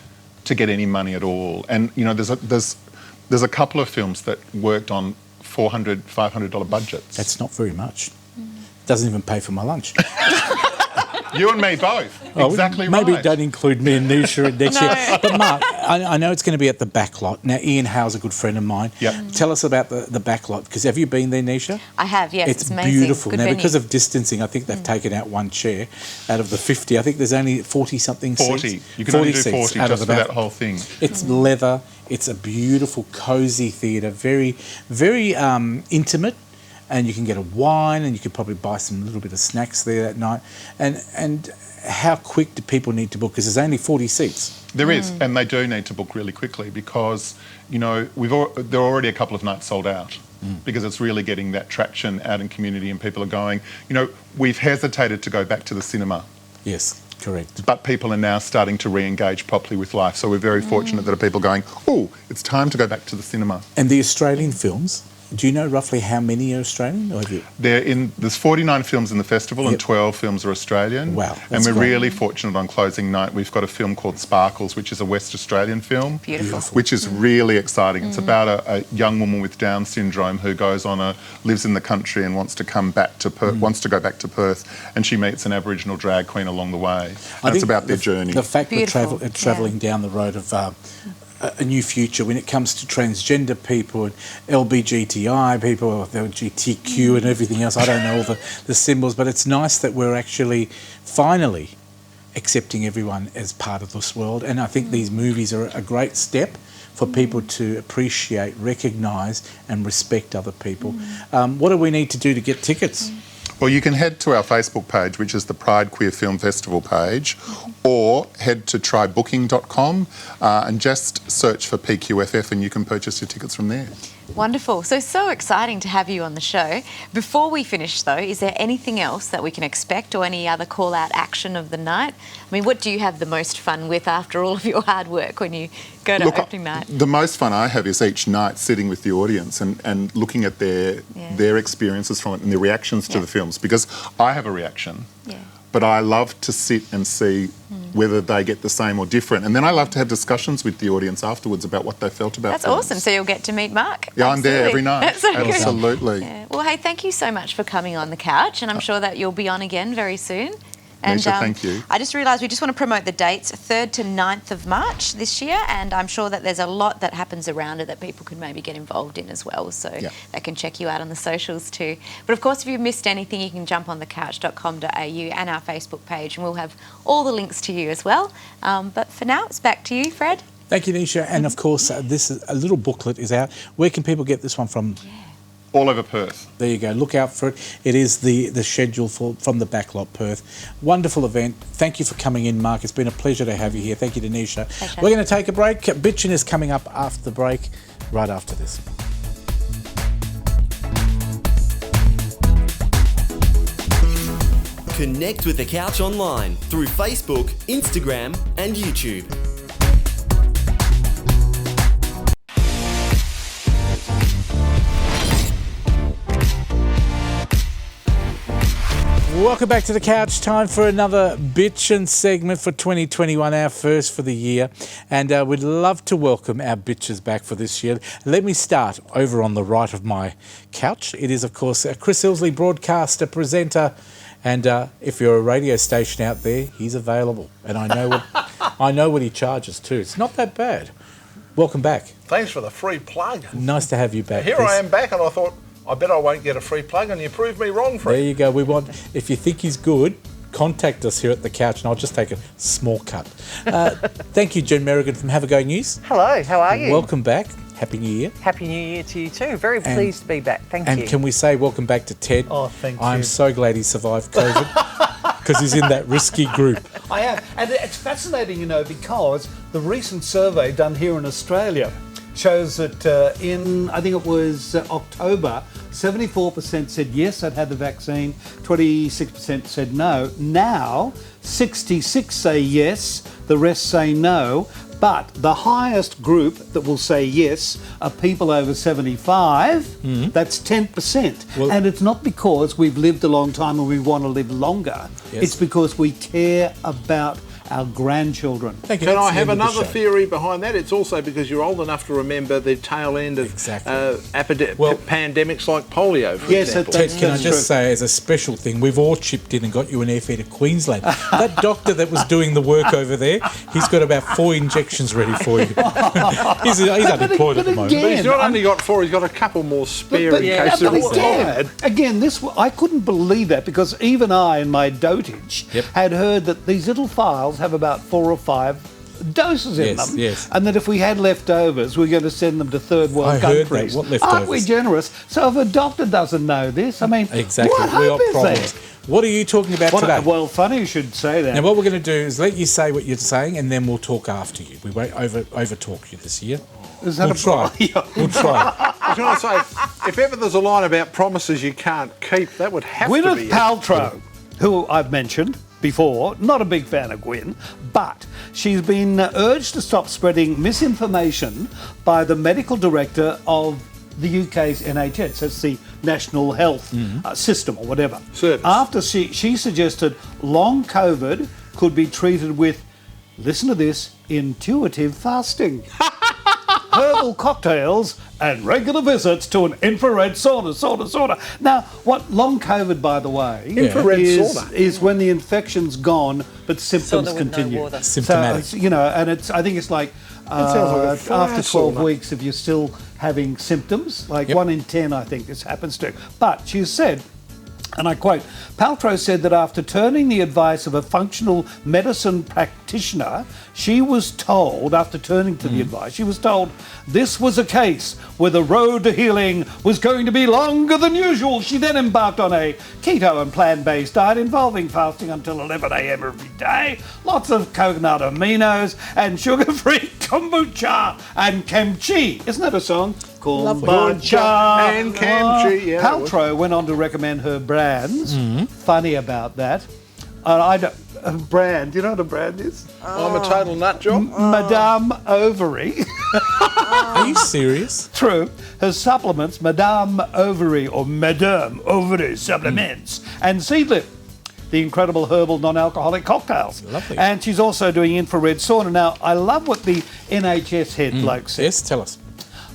to get any money at all. And there's a couple of films that worked on $400, $500 budgets. That's not very much. Doesn't even pay for my lunch. You and me both. Exactly right. Maybe don't include me and Nisha next year. But Mark, I know it's going to be at the Backlot. Now, Ian Howe's a good friend of mine. Tell us about the Backlot, because have you been there, Nisha? I have, yes. It's amazing. Beautiful. Good now, venue. because of distancing, I think they've taken out one chair out of the 50. I think there's only 40-something seats. 40. You can only do 40 out just of for that whole thing. It's leather. It's a beautiful, cosy theatre. Very, very intimate. and you can get a wine, and you could probably buy some little bit of snacks there that night. And how quick do people need to book? Because there's only 40 seats. There is, and they do need to book really quickly because, you know, there are already a couple of nights sold out because it's really getting that traction out in community and people are going. You know, we've hesitated to go back to the cinema. Yes, correct. But people are now starting to re-engage properly with life. So we're very fortunate that are people going, oh, it's time to go back to the cinema. And the Australian films, do you know roughly how many are Australian? Or have you... There's 49 films in the festival and 12 films are Australian. Wow, and that's we're great. really fortunate on closing night. We've got a film called Sparkles, which is a West Australian film. Beautiful. Which is really exciting. It's about a young woman with Down syndrome who lives in the country and wants to come back to Perth, wants to go back to Perth, and she meets an Aboriginal drag queen along the way. And it's about their journey. The fact Beautiful. we're travelling down the road of a new future when it comes to transgender people and LBGTI people, or LGTQ and everything else. I don't know all the symbols, but it's nice that we're actually finally accepting everyone as part of this world. And I think these movies are a great step for people to appreciate, recognise and respect other people. What do we need to do to get tickets? Well, you can head to our Facebook page, which is the Pride Queer Film Festival page, or head to trybooking.com and just search for PQFF and you can purchase your tickets from there. Wonderful. So exciting to have you on the show. Before we finish, though, is there anything else that we can expect or any other call-out action of the night? I mean, what do you have the most fun with after all of your hard work when you go to opening night? The most fun I have is each night sitting with the audience and looking at their experiences from it and their reactions to the films, because I have a reaction. Yeah. But I love to sit and see whether they get the same or different. And then I love to have discussions with the audience afterwards about what they felt about That's films. awesome. So you'll get to meet Mark. Yeah, I'm there every night. That's so good. Absolutely. Yeah. Well, hey, thank you so much for coming on the couch, and I'm sure that you'll be on again very soon. And Nisha, thank you. I just realised we just want to promote the dates, 3rd to 9th of March this year, and I'm sure that there's a lot that happens around it that people could maybe get involved in as well, so they can check you out on the socials too. But of course, if you've missed anything, you can jump on thecouch.com.au and our Facebook page, and we'll have all the links to you as well. But for now, it's back to you, Fred. Thank you, Nisha. And of course, this is a little booklet is out. Where can people get this one from? All over Perth. There you go. Look out for it. It is the schedule from the Backlot Perth. Wonderful event. Thank you for coming in, Mark. It's been a pleasure to have you here. Thank you, Denisha. Pleasure. We're going to take a break. Bitchin' is coming up after the break, right after this. Connect with The Couch online through Facebook, Instagram and YouTube. Welcome back to the couch. Time for another bitchin' segment for 2021, our first for the year. And we'd love to welcome our bitches back for this year. Let me start over on the right of my couch. It is, of course, Chris Ilsley, broadcaster, presenter. And if you're a radio station out there, he's available. And I know what he charges too. It's not that bad. Welcome back. Thanks for the free plug. Nice to have you back. Here Chris. I am back, and I thought, I bet I won't get a free plug, and you proved me wrong, Fred. There you go. If you think he's good, contact us here at the couch, and I'll just take a small cut. Thank you, Jen Merrigan from Have a Go News. Hello, how are you? Welcome back. Happy New Year. Happy New Year to you too. Very pleased to be back. Thank you. And can we say welcome back to Ted? Oh, thank you. I'm so glad he survived COVID because he's in that risky group. I am. And it's fascinating, you know, because the recent survey done here in Australia shows that I think it was October, 74% said yes, I'd had the vaccine, 26% said no. Now, 66 say yes, the rest say no. But the highest group that will say yes are people over 75. That's 10%. Well, and it's not because we've lived a long time and we want to live longer. Yes. It's because we care about our grandchildren. Thank you. Can That's I the have end of the another show. theory behind that? It's also because you're old enough to remember the tail end of pandemics like polio, for example. Ted, can I just say, as a special thing, we've all chipped in and got you an airfare to Queensland. That doctor that was doing the work over there, he's got about 4 injections ready for you. he's unemployed at the moment. But he's not only got 4, he's got a couple more spare in case they're required. Again, I couldn't believe that, because even I, in my dotage, had heard that these little files have about 4 or 5 doses in Yes, them. yes. And that if we had leftovers, we're going to send them to third world I heard that. countries. What leftovers? Aren't we generous? So if a doctor doesn't know this, I mean, Exactly. what We hope got is problems. there? What are you talking about today? Well, funny you should say that. Now, what we're going to do is let you say what you're saying, and then we'll talk after you. We won't over talk you this year. Is that We'll try. We'll try. I was going to say, if ever there's a line about promises you can't keep, that would have to Gwyneth be it. Paltrow, who I've mentioned before, not a big fan of Gwyn, but she's been urged to stop spreading misinformation by the medical director of the UK's NHS. That's the National Health System or whatever. Service. After she suggested long COVID could be treated with, listen to this, intuitive fasting. Herbal cocktails and regular visits to an infrared sauna. Now, what long COVID, by the way, Infrared sauna. is when the infection's gone but symptoms Sauna with no continue. water. Symptomatic. So, and I think it's like sounds like a fire after 12 sauna. weeks, if you're still having symptoms, like 1 in 10, I think this happens to. But she said, and I quote, Paltrow said that after turning the advice of a functional medicine practitioner, she was told, after turning to the advice, she was told this was a case where the road to healing was going to be longer than usual. She then embarked on a keto and plant-based diet involving fasting until 11 a.m. every day, lots of coconut aminos, and sugar-free kombucha and kimchi. Isn't that a song? Kombucha and kimchi, yeah. Paltrow went on to recommend her brands. Funny about that. I don't. A brand. Do you know what a brand is? I'm a total nut job. Madame Ovary. Are you serious? True. Her supplements, Madame Ovary or Madame Ovary supplements, and Seedlip, the incredible herbal non-alcoholic cocktails. Lovely. And she's also doing infrared sauna. Now, I love what the NHS head bloke said. Yes, tell us.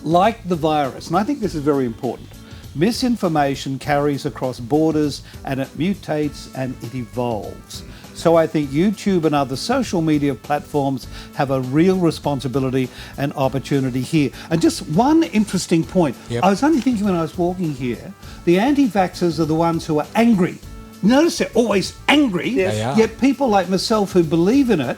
Like the virus, and I think this is very important, misinformation carries across borders and it mutates and it evolves. So I think YouTube and other social media platforms have a real responsibility and opportunity here. And just one interesting point. Yep. I was only thinking when I was walking here, the anti-vaxxers are the ones who are angry. Notice they're always angry, They are. yet people like myself who believe in it,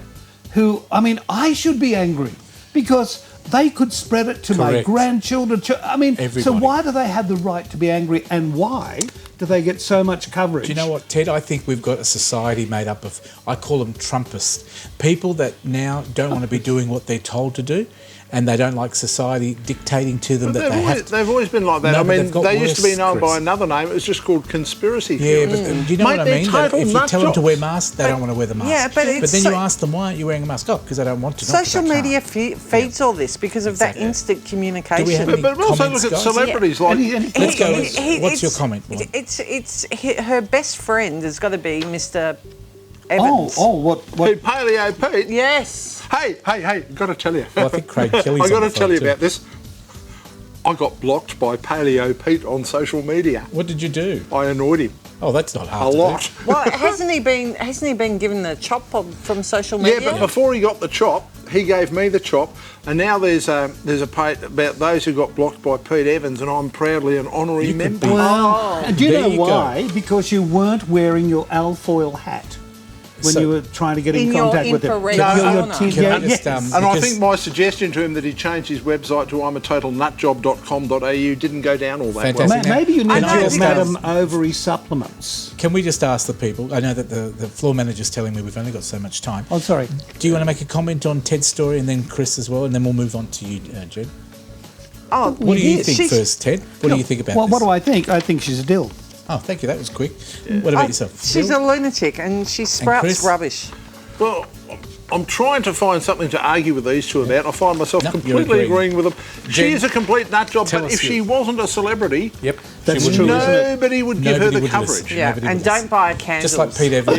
I should be angry because they could spread it to my Correct. grandchildren. So Everybody. why do they have the right to be angry, and why do they get so much coverage? Do you know what, Ted? I think we've got a society made up of, I call them Trumpists. People that now don't want to be doing what they're told to do, and they don't like society dictating to them that they have to. They've always been like that. No, I but mean, they've got they used to be worse, known by Chris. another name. It was just called conspiracy Yeah, theories. but do you know Mate, what I they're mean? That total if you nut tell them to jobs. wear masks, they don't want to wear the mask. Yeah, but it's then so- you ask them, why aren't you wearing a mask? Oh, because I don't want to. not 'cause I Social can't. media feeds all this because of Exactly. that instant communication. Do we have any But also comments, look at guys? celebrities like... Let's go. What's your comment? Warren? It's her best friend has got to be Mr. Evans. What? Paleo Pete. Yes. Hey, got to tell you. Well, I think Craig Kelly's I got on to the tell phone you too. about this. I got blocked by Paleo Pete on social media. What did you do? I annoyed him Oh, that's not a hard to lot. Well, hasn't he been given the chop from social media? Yeah, but before he got the chop, he gave me the chop, and now there's a page about those who got blocked by Pete Evans, and I'm proudly an honorary You could member. be- Well, and do you There know you go. why? Because you weren't wearing your alfoil hat when So- you were trying to get in In your contact with him. infrared Your sauna. tin- Can I yeah, just, yes. And I because- think my suggestion to him that he change his website to imatotalnutjob.com.au didn't go down all that Fantastic. well. Now, Maybe you need can I your just Madam ask- Ovary supplements. Can we just ask the people? I know that the floor manager's telling me we've only got so much time. Oh, sorry. Do you want to make a comment on Ted's story and then Chris as well, and then we'll move on to you, Jen? Oh, What do you yes. think She's- first, Ted? What do you think about Well, this? what do I think? I think she's a dill. Oh, thank you. That was quick. What about yourself? She's Bill? a lunatic and she sprouts Chris? rubbish. Well, I'm trying to find something to argue with these two about. I find myself No, you're completely agreeing. agreeing with them. She Jen, is a complete nut job, tell but us if she you- wasn't a celebrity, Yep. That's She true, wouldn't- isn't it? nobody would give her Nobody the would coverage. listen. Yeah, Nobody and would don't listen. buy candles. Just like Pete Evans.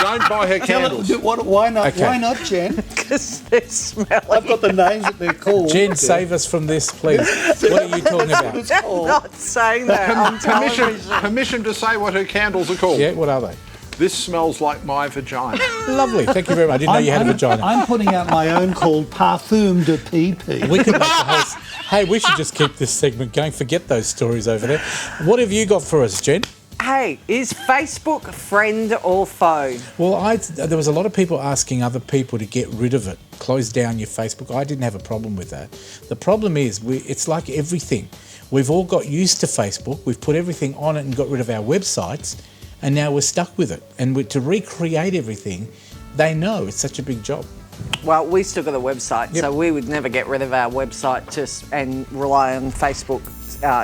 Don't buy her candles. Why not? Okay. Why not, Jen? Because they're smelly. I've got the names that they're called. Jen, save us from this, please. What are you talking about? I'm not saying that on television. Permission to say what her candles are called. Yeah, what are they? This smells like my vagina. Lovely. Thank you very much. I didn't know you had a vagina. I'm putting out my own called Parfum de PP. We could make the whole. Hey, we should just keep this segment going. Forget those stories over there. What have you got for us, Jen? Hey, Okay, is Facebook friend or foe? Well, there was a lot of people asking other people to get rid of it, close down your Facebook. I didn't have a problem with that. The problem is, it's like everything. We've all got used to Facebook. We've put everything on it and got rid of our websites, and now we're stuck with it. And to recreate everything, they know it's such a big job. Well, we still got a website, Yep. so we would never get rid of our website and rely on Facebook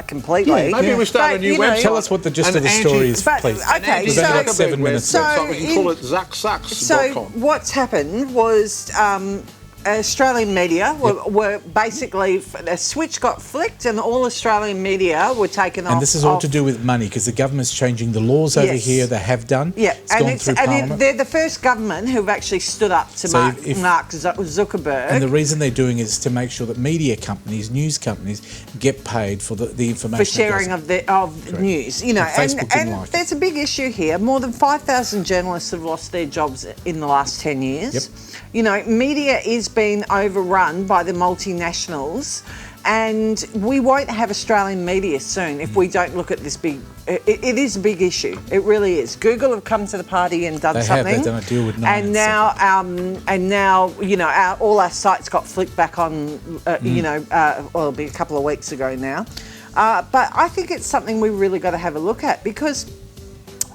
completely. Yeah, maybe we start a new website. Tell us what the gist of the story is, please. Okay, We've only got 7 minutes. So we can call it zucksucks.com. So what's happened was Australian media were basically, a switch got flicked and all Australian media were taken off. And this is all to do with money, because the government's changing the laws over here. They have done. Yeah, It's gone through Parliament. they're the first government who've actually stood up to Mark Zuckerberg. And the reason they're doing it is to make sure that media companies, news companies, get paid for the information. For sharing of news, you know, and there's a big issue here. More than 5,000 journalists have lost their jobs in the last 10 years. Yep. You know, media is being overrun by the multinationals, and we won't have Australian media soon if we don't look at this big. It is a big issue. It really is. Google have come to the party and done something. They've done a deal with and now, you know, all our sites got flicked back on. You know, well, it'll be a couple of weeks ago now. But I think it's something we really got to have a look at, because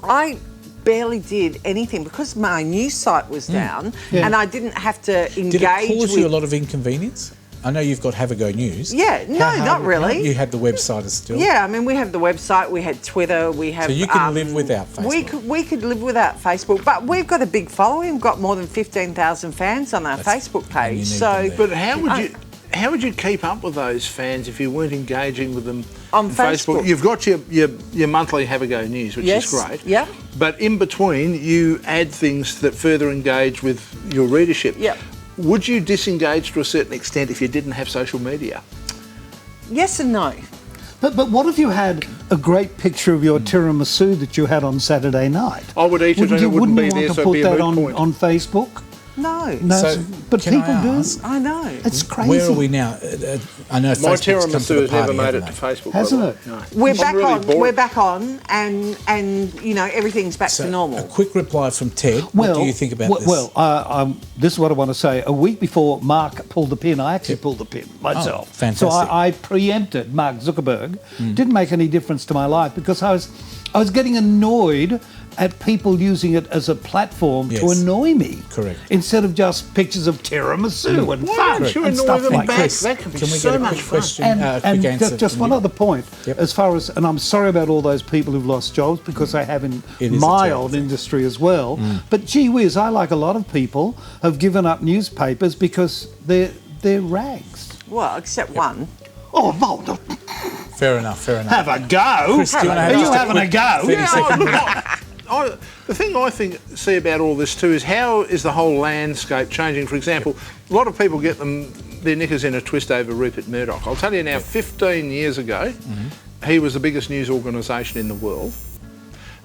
I barely did anything because my news site was down and I didn't have to engage. Did it cause you a lot of inconvenience? I know you've got Have a Go News. Yeah, no, not really. You had the website still. Yeah, I mean, we have the website, we had Twitter, we have. So you can live without Facebook. We could live without Facebook, but we've got a big following. We've got more than 15,000 fans on our Facebook page. So, but how would you keep up with those fans if you weren't engaging with them on Facebook? You've got your monthly Have a Go News, which is great. Yeah. But in between, you add things that further engage with your readership. Yeah. Would you disengage to a certain extent if you didn't have social media? Yes and no. But what if you had a great picture of your tiramisu that you had on Saturday night? I would eat it and it wouldn't be there, so it'd be a moot point. On Facebook? No. So, but can people I do. ask, I know. It's crazy. Where are we now? I know My Facebook's come to tiramisu the has never party, made it haven't to they? Facebook. Hasn't by it? the way. No. We're I'm back really on. bored. We're back on, and you know, everything's back to normal. A quick reply from Ted. What do you think about this? Well, this is what I want to say. A week before Mark pulled the pin, I actually pulled the pin myself. Oh, fantastic. So I preempted Mark Zuckerberg. Didn't make any difference to my life because I was getting annoyed at people using it as a platform to annoy me. Correct. Instead of just pictures of tiramisu and Why fun don't you and annoy stuff them like back? this. That could be Can we so get a much quick fun. question? And quick answer just from one you? other point, Yep. as far as, and I'm sorry about all those people who've lost jobs because I have in It is a my terrible old thing. industry as well. But gee whiz, I, like a lot of people, have given up newspapers because they're rags. Well, except one. Oh, well, Fair enough. have a go. Chris, do you wanna have Are you just a having a quick go? 30-second The thing I see about all this too is how is the whole landscape changing? For example, a lot of people get their knickers in a twist over Rupert Murdoch. I'll tell you now, 15 years ago, he was the biggest news organisation in the world.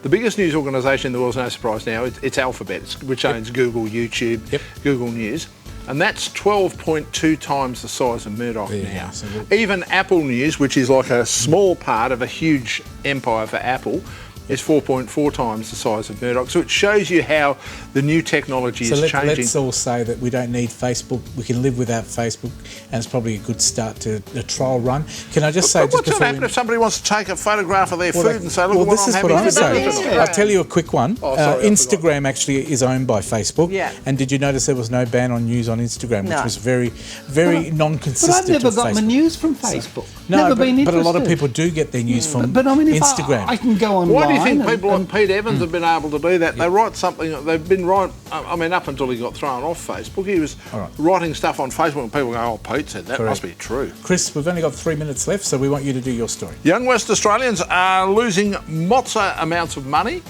The biggest news organisation in the world is no surprise now. It's Alphabet, which owns Google, YouTube, Google News. And that's 12.2 times the size of Murdoch now. So Even Apple News, which is like a small part of a huge empire for Apple, is 4.4 times the size of Murdoch. So it shows you how the new technology is changing. Let's all say that we don't need Facebook. We can live without Facebook, and it's probably a good start to a trial run. Can I just say, But what's going to happen if somebody wants to take a photograph of their food and say, look at what this I'm is having what I'm today? saying. I'll tell you a quick one. Oh, sorry, I Instagram actually is owned by Facebook. Yeah. And did you notice there was no ban on news on Instagram, No. which was very, very non-consistent. But I've never with got my Facebook. news from Facebook. No, never but, been but a lot of interested. people do get their news from But I mean, if Instagram. I can go online. Why do you think people and, like Pete Evans have been able to do that? They write something, they've been up until he got thrown off Facebook, he was writing stuff on Facebook and people go, oh, Pete said that, must be true. Chris, we've only got 3 minutes left, so we want you to do your story. Young West Australians are losing mozza amounts of money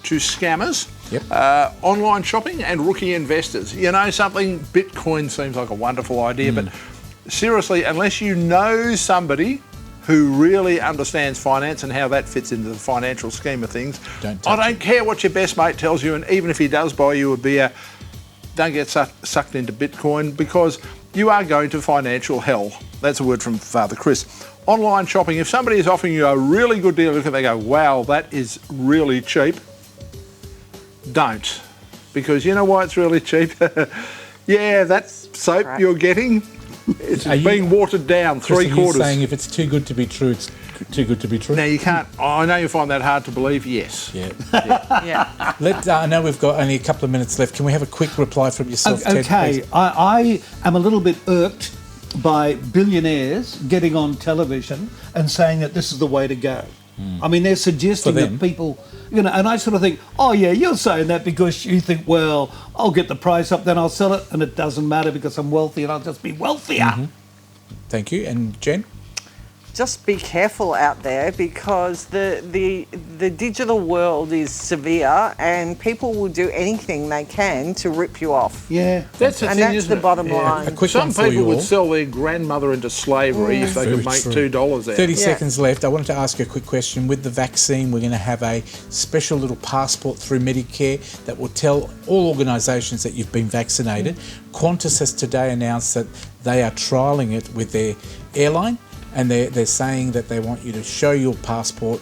to scammers, online shopping and rookie investors. You know something, Bitcoin seems like a wonderful idea, but seriously, unless you know somebody who really understands finance and how that fits into the financial scheme of things, I don't care what your best mate tells you, and even if he does buy you a beer, don't get sucked into Bitcoin, because you are going to financial hell. That's a word from Father Chris. Online shopping, if somebody is offering you a really good deal, look at it, they go, wow, that is really cheap. Don't. Because you know why it's really cheap? Yeah, that soap you're getting, it's being watered down Chris, three-quarters. Are you saying if it's too good to be true, it's too good to be true? Now, you can't... I know you find that hard to believe, yes. Yeah. Yeah. I know we've got only a couple of minutes left. Can we have a quick reply from yourself, Ted, Okay, please? I am a little bit irked by billionaires getting on television and saying that this is the way to go. I mean, they're suggesting that people, and I sort of think, oh yeah, you're saying that because you think, well, I'll get the price up, then I'll sell it, and it doesn't matter because I'm wealthy and I'll just be wealthier. Thank you. And Jen? Just be careful out there because the digital world is severe and people will do anything they can to rip you off. Yeah, that's the and thing, that's isn't the it? bottom line. A quick Some one for people you would all. sell their grandmother into slavery if they could make $2 out. 30 seconds left. I wanted to ask you a quick question. With the vaccine, we're going to have a special little passport through Medicare that will tell all organisations that you've been vaccinated. Qantas has today announced that they are trialling it with their airline, and they're saying that they want you to show your passport,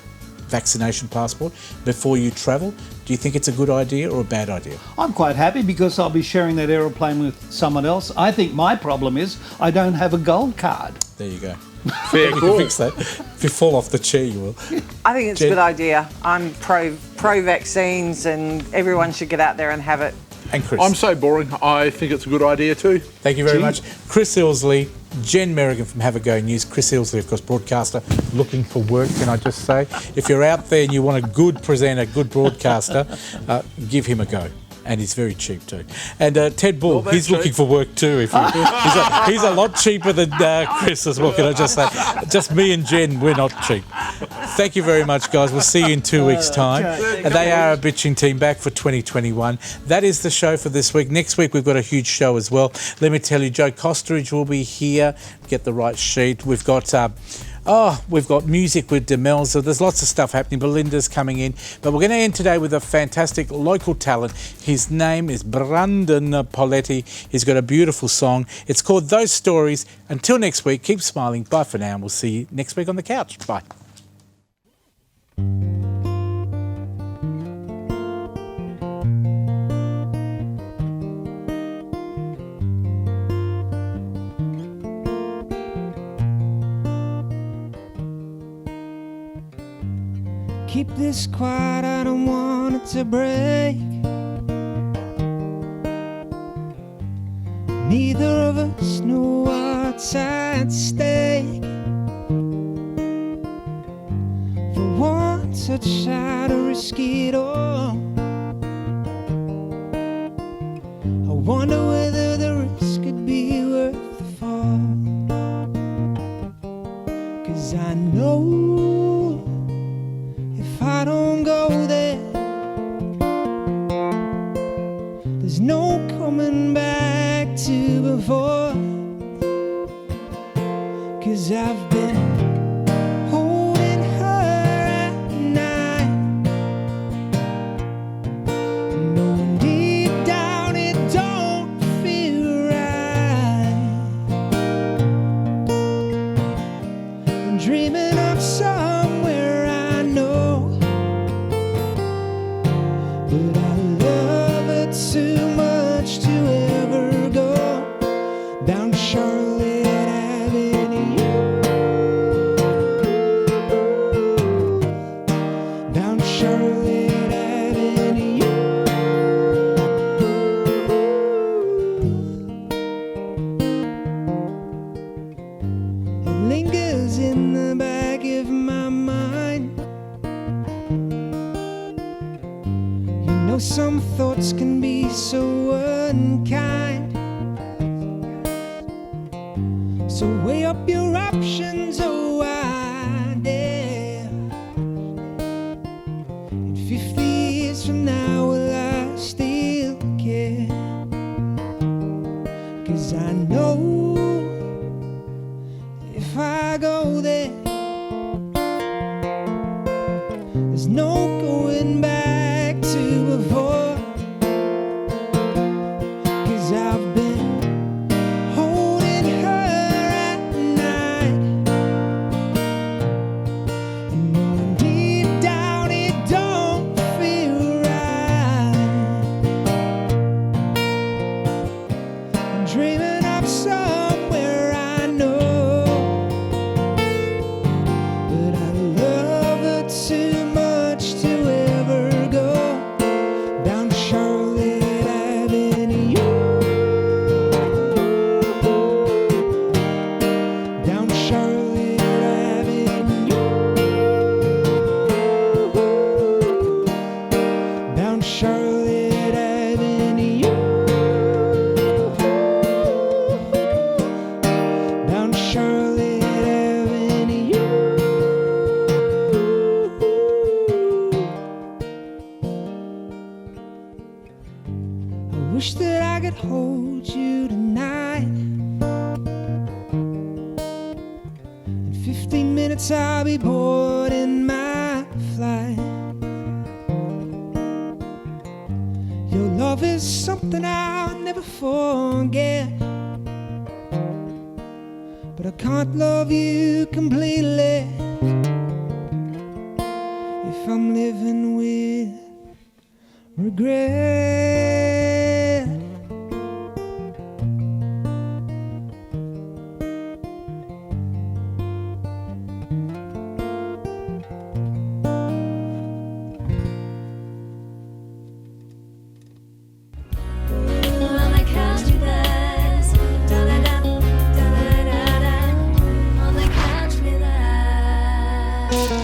vaccination passport, before you travel. Do you think it's a good idea or a bad idea? I'm quite happy because I'll be sharing that aeroplane with someone else. I think my problem is I don't have a gold card. There you go. Fair You call. can fix that. If you fall off the chair, you will. I think it's Jen? a good idea. I'm pro vaccines and everyone should get out there and have it. And Chris? I'm so boring. I think it's a good idea too. Thank you very much. Chris Ilsley, Jen Merrigan from Have a Go News. Chris Ilsley, of course, broadcaster, looking for work, can I just say. If you're out there and you want a good presenter, good broadcaster, give him a go. And he's very cheap too. And Ted Bull, he's looking for work too. He's a lot cheaper than Chris as well, can I just say. Just me and Jen, we're not cheap. Thank you very much, guys. We'll see you in 2 weeks' time. And they are a bitching team back for 2021. That is the show for this week. Next week, we've got a huge show as well. Let me tell you, Joe Costeridge will be here. Get the right sheet. We've got... we've got music with Demel, so there's lots of stuff happening. Belinda's coming in. But we're going to end today with a fantastic local talent. His name is Brandon Poletti. He's got a beautiful song. It's called Those Stories. Until next week, keep smiling. Bye for now, and we'll see you next week on the couch. Bye. Keep this quiet, I don't want it to break. Neither of us know what's at stake. For once I try to risk it all. I wonder whether the risk could be worth the fall. 'Cause I know if I don't go there, there's no coming back to before. 'Cause I've been holding her at night, knowing deep down it don't feel right, and dreaming of somewhere I know. But I love it too much to ever go down Charlotte Avenue, down Charlotte Avenue. It lingers in the back of my mind. You know some thoughts can be so unkind. So weigh up your options, oh I dare. And 50 years from now, will I still care? 'Cause I know if I go there, there's no going back to before. 'Cause I've been holding her at night. 15 minutes I'll be boarding my flight. Your love is something I'll never forget, but I can't love you completely if I'm living with regret. On the couch with us, da-da-da, da-da-da-da. On the couch with us.